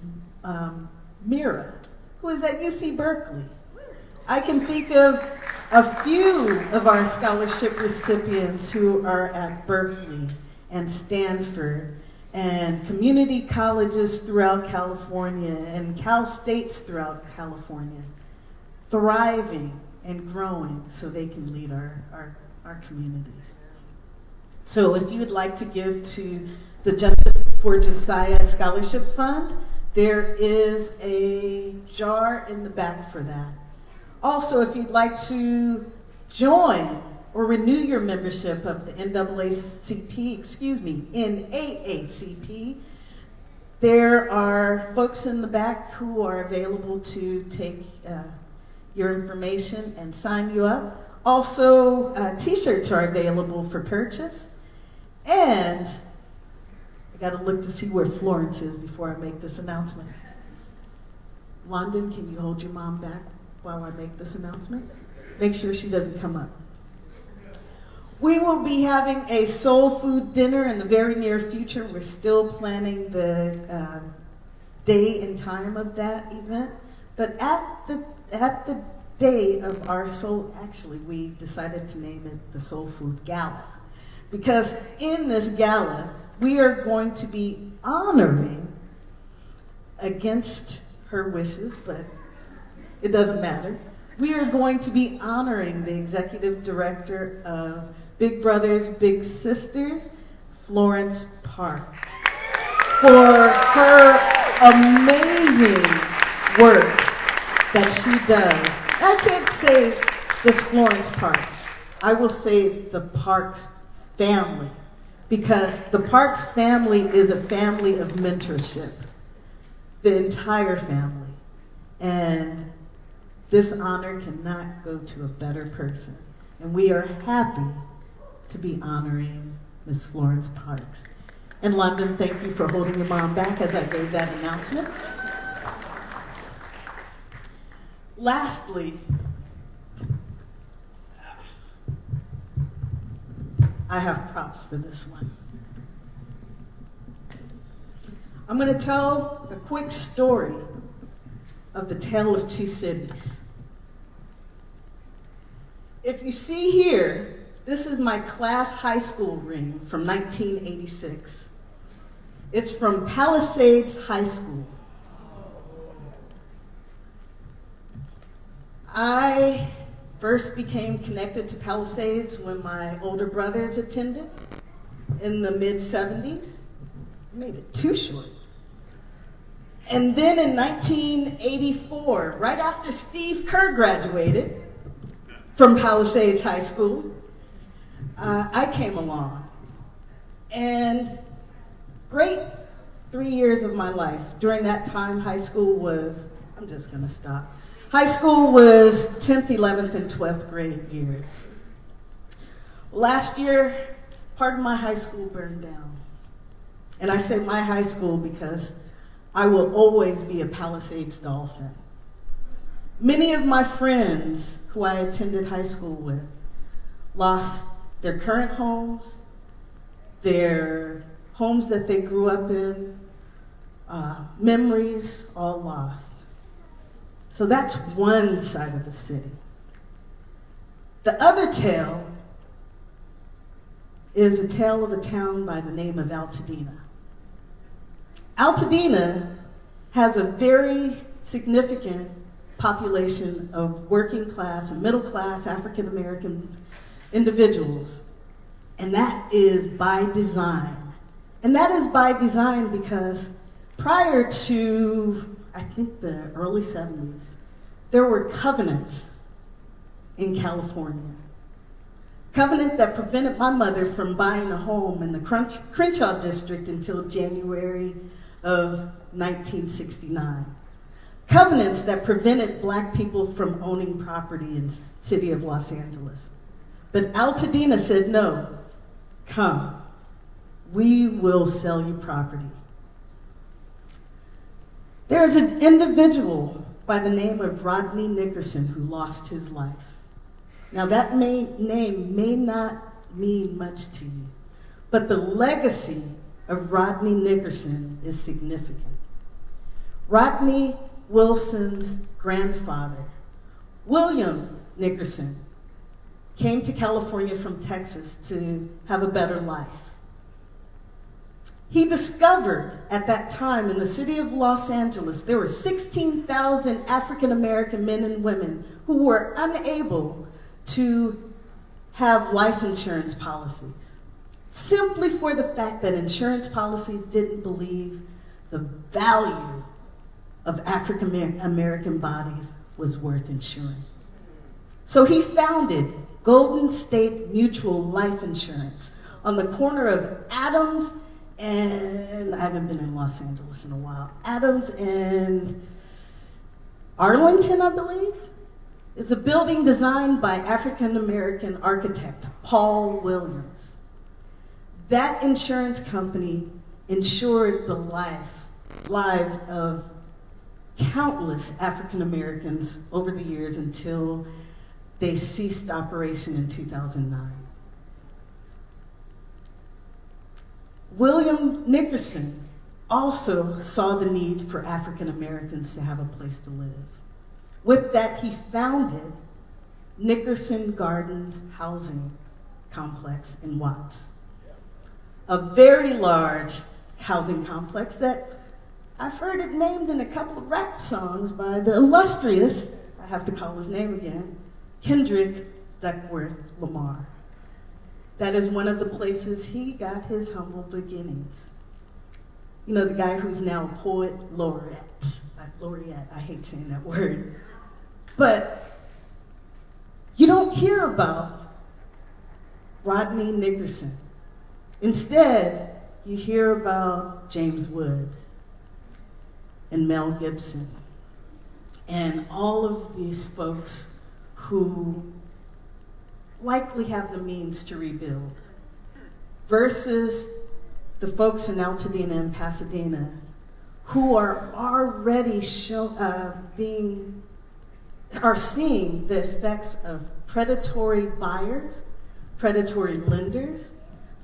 Mira, who is at UC Berkeley. I can think of a few of our scholarship recipients who are at Berkeley and Stanford and community colleges throughout California and Cal States throughout California, thriving and growing so they can lead our communities. So if you would like to give to the Justice for Josiah Scholarship Fund, there is a jar in the back for that. Also, if you'd like to join or renew your membership of the NAACP, there are folks in the back who are available to take your information and sign you up. Also, t-shirts are available for purchase. And I gotta look to see where Florence is before I make this announcement. London, can you hold your mom back while I make this announcement? Make sure she doesn't come up. We will be having a soul food dinner in the very near future. We're still planning the day and time of that event. But at the day of our soul, actually we decided to name it the Soul Food Gala. Because in this gala, we are going to be honoring, against her wishes, but it doesn't matter. We are going to be honoring the executive director of Big Brothers Big Sisters, Florence Park, for her amazing work that she does. I can't say just Florence Parks. I will say the Parks family, because the Parks family is a family of mentorship, the entire family. And this honor cannot go to a better person. And we are happy to be honoring Miss Florence Parks. In London, thank you for holding your mom back as I gave that announcement. Lastly, I have props for this one. I'm going to tell a quick story of the Tale of Two Cities. If you see here, this is my class high school ring from 1986. It's from Palisades High School. I first became connected to Palisades when my older brothers attended in the mid-70s. I made it too short. And then in 1984, right after Steve Kerr graduated from Palisades High School, I came along. And great 3 years of my life. During that time, high school was, I'm just gonna stop. High school was 10th, 11th, and 12th grade years. Last year, part of my high school burned down. And I say my high school because I will always be a Palisades Dolphin. Many of my friends who I attended high school with lost their current homes, their homes that they grew up in, memories all lost. So that's one side of the city. The other tale is a tale of a town by the name of Altadena. Altadena has a very significant population of working class and middle class African American individuals, and that is by design. And that is by design because prior to, I think, the early 70s, there were covenants in California. Covenant that prevented my mother from buying a home in the Crenshaw district until January of 1969. Covenants that prevented black people from owning property in the city of Los Angeles. But Altadena said, no, come, we will sell you property. There's an individual by the name of Rodney Nickerson who lost his life. Now that name may not mean much to you, but the legacy of Rodney Nickerson is significant. Rodney Wilson's grandfather, William Nickerson, came to California from Texas to have a better life. He discovered at that time in the city of Los Angeles, there were 16,000 African American men and women who were unable to have life insurance policies, simply for the fact that insurance policies didn't believe the value of African American bodies was worth insuring. So he founded Golden State Mutual Life Insurance on the corner of Adams and, I haven't been in Los Angeles in a while, Adams and Arlington, I believe. It's a building designed by African American architect Paul Williams. That insurance company insured the lives of countless African Americans over the years until they ceased operation in 2009. William Nickerson also saw the need for African Americans to have a place to live. With that, he founded Nickerson Gardens Housing Complex in Watts, a very large housing complex that I've heard it named in a couple of rap songs by the illustrious, I have to call his name again, Kendrick Duckworth Lamar. That is one of the places he got his humble beginnings. You know, the guy who's now a poet laureate. I hate saying that word. But you don't hear about Rodney Nickerson. Instead, you hear about James Wood and Mel Gibson and all of these folks who likely have the means to rebuild, versus the folks in Altadena and Pasadena who are already seeing the effects of predatory buyers predatory lenders,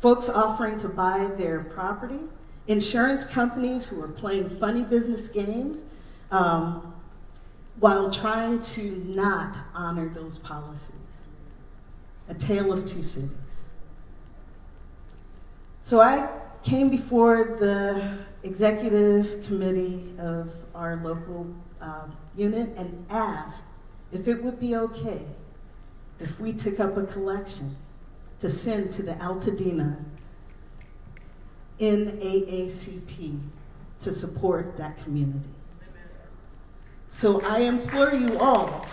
folks offering to buy their property, insurance companies who are playing funny business games while trying to not honor those policies. A tale of two cities. So I came before the executive committee of our local unit and asked if it would be okay if we took up a collection to send to the Altadena NAACP to support that community. So I implore you all,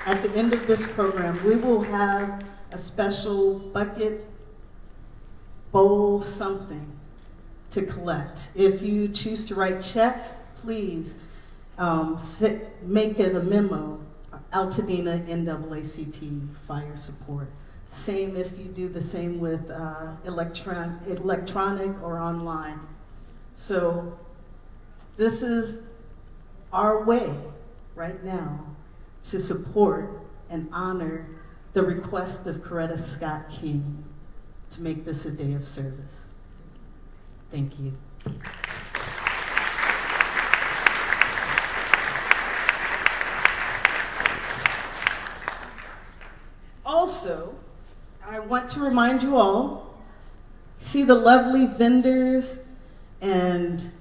at the end of this program, we will have a special bucket, bowl, something to collect. If you choose to write checks, please make it a memo, Altadena NAACP fire support. Same if you do the same with electronic or online. So this is our way right now to support and honor the request of Coretta Scott King to make this a day of service. Thank you. Also, I want to remind you all, see the lovely vendors and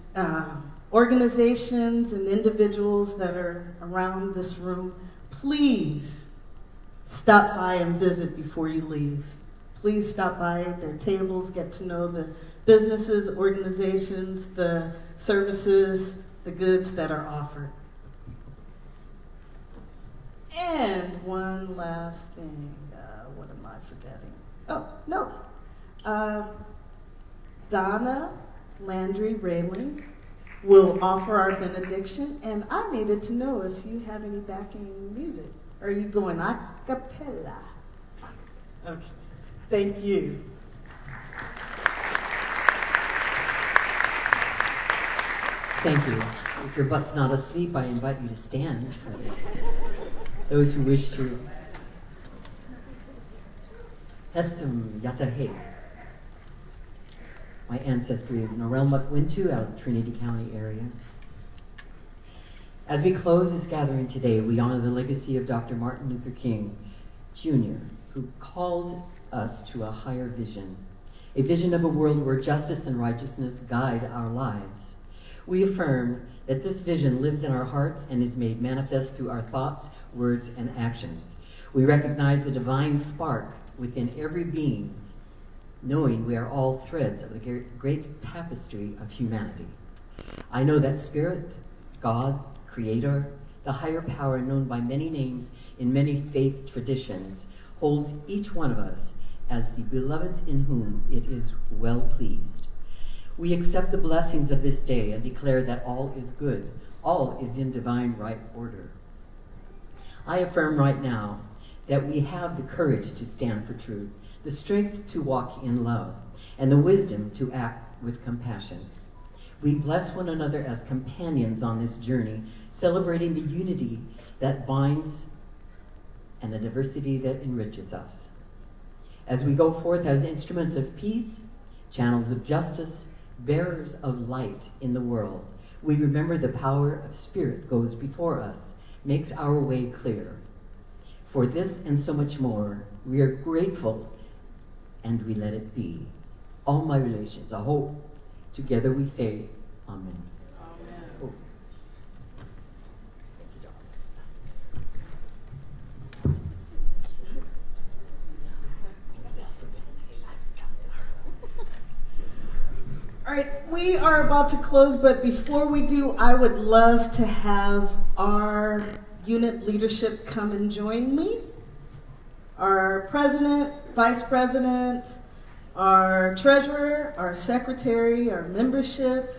organizations and individuals that are around this room. Please stop by and visit before you leave. Please stop by their tables, get to know the businesses, organizations, the services, the goods that are offered. And one last thing, what am I forgetting? Oh, no. Donna Landry Rayling will offer our benediction, and I needed to know if you have any backing music. Are you going a cappella? Okay, thank you. Thank you. If your butt's not asleep, I invite you to stand for this. Those who wish to. Hestum Yatahe. My ancestry is Norelmuk Wintu out of the Trinity County area. As we close this gathering today, we honor the legacy of Dr. Martin Luther King, Jr., who called us to a higher vision, a vision of a world where justice and righteousness guide our lives. We affirm that this vision lives in our hearts and is made manifest through our thoughts, words, and actions. We recognize the divine spark within every being, knowing we are all threads of the great tapestry of humanity. I know that Spirit, God, Creator, the higher power known by many names in many faith traditions, holds each one of us as the beloveds in whom it is well pleased. We accept the blessings of this day and declare that all is good, all is in divine right order. I affirm right now that we have the courage to stand for truth, the strength to walk in love, and the wisdom to act with compassion. We bless one another as companions on this journey, celebrating the unity that binds and the diversity that enriches us. As we go forth as instruments of peace, channels of justice, bearers of light in the world, we remember the power of Spirit goes before us, makes our way clear. For this and so much more, we are grateful and we let it be. All my relations, I hope, together we say, Amen. Amen. Oh. All right, we are about to close, but before we do, I would love to have our unit leadership come and join me. Our president, vice president, our treasurer, our secretary, our membership.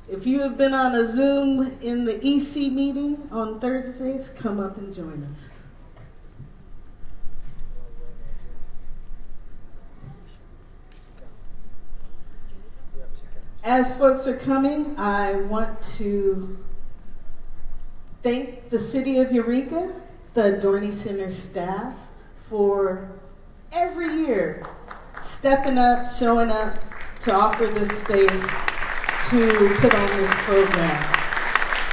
If you have been on a Zoom in the EC meeting on Thursdays, come up and join us. As folks are coming, I want to thank the City of Eureka, the Dorney Center staff, for stepping up, showing up to offer this space to put on this program.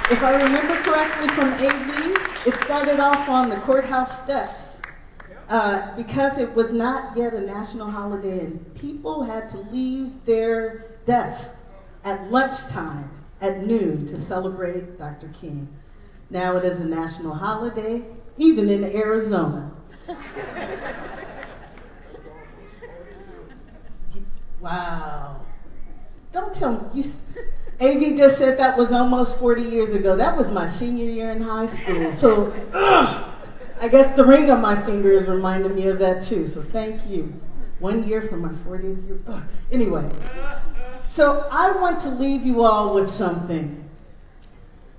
If I remember correctly from AV, it started off on the courthouse steps because it was not yet a national holiday and people had to leave their desks at lunchtime at noon to celebrate Dr. King. Now it is a national holiday, even in Arizona. Wow. Don't tell me. AV just said that was almost 40 years ago. That was my senior year in high school. So, I guess the ring on my finger is reminding me of that too. So thank you. 1 year from my 40th year. Anyway, so I want to leave you all with something.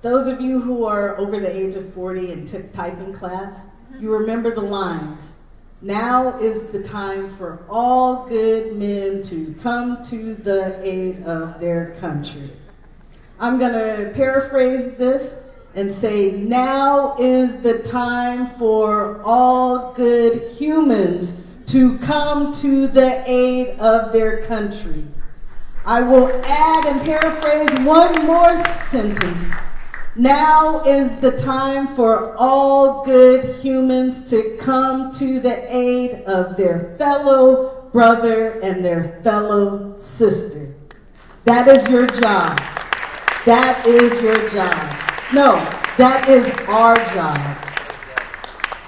Those of you who are over the age of 40 and took typing class, you remember the lines. Now is the time for all good men to come to the aid of their country. I'm going to paraphrase this and say, now is the time for all good humans to come to the aid of their country. I will add and paraphrase one more sentence. Now is the time for all good humans to come to the aid of their fellow brother and their fellow sister. That is your job. That is your job. No, that is our job.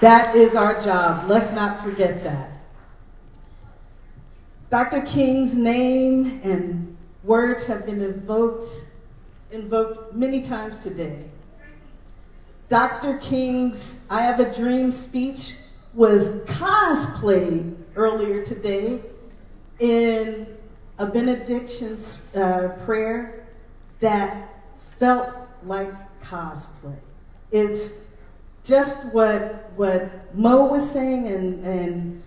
That is our job. Let's not forget that. Dr. King's name and words have been invoked many times today. Dr. King's I Have a Dream speech was cosplayed earlier today in a benediction prayer that felt like cosplay. It's just what Mo was saying and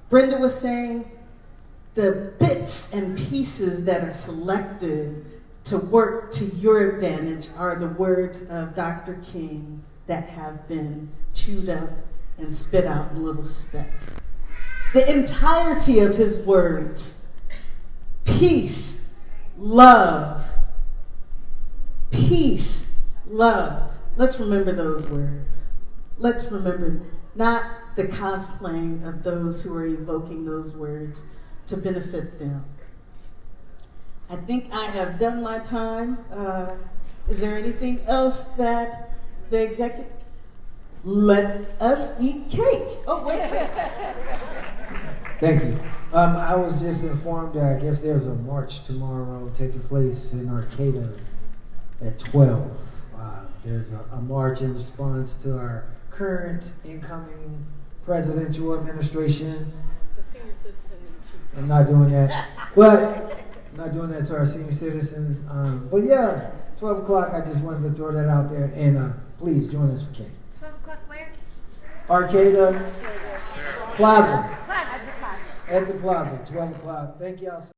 Brenda was saying, the bits and pieces that are selected to work to your advantage are the words of Dr. King that have been chewed up and spit out in little specks. The entirety of his words, peace, love, peace, love. Let's remember those words. Let's remember not the cosplaying of those who are evoking those words to benefit them. I think I have done my time. Is there anything else that the executive? Let us eat cake. Oh, wait. Thank you. I was just informed that I guess there's a march tomorrow taking place in Arcata at 12. There's a march in response to our current incoming presidential administration. The senior citizen. I'm not doing that. But I'm not doing that to our senior citizens. But yeah, 12 o'clock, I just wanted to throw that out there. And please join us for cake. 12 o'clock where? Arcata Plaza. At the plaza, 12 o'clock. Thank y'all so much.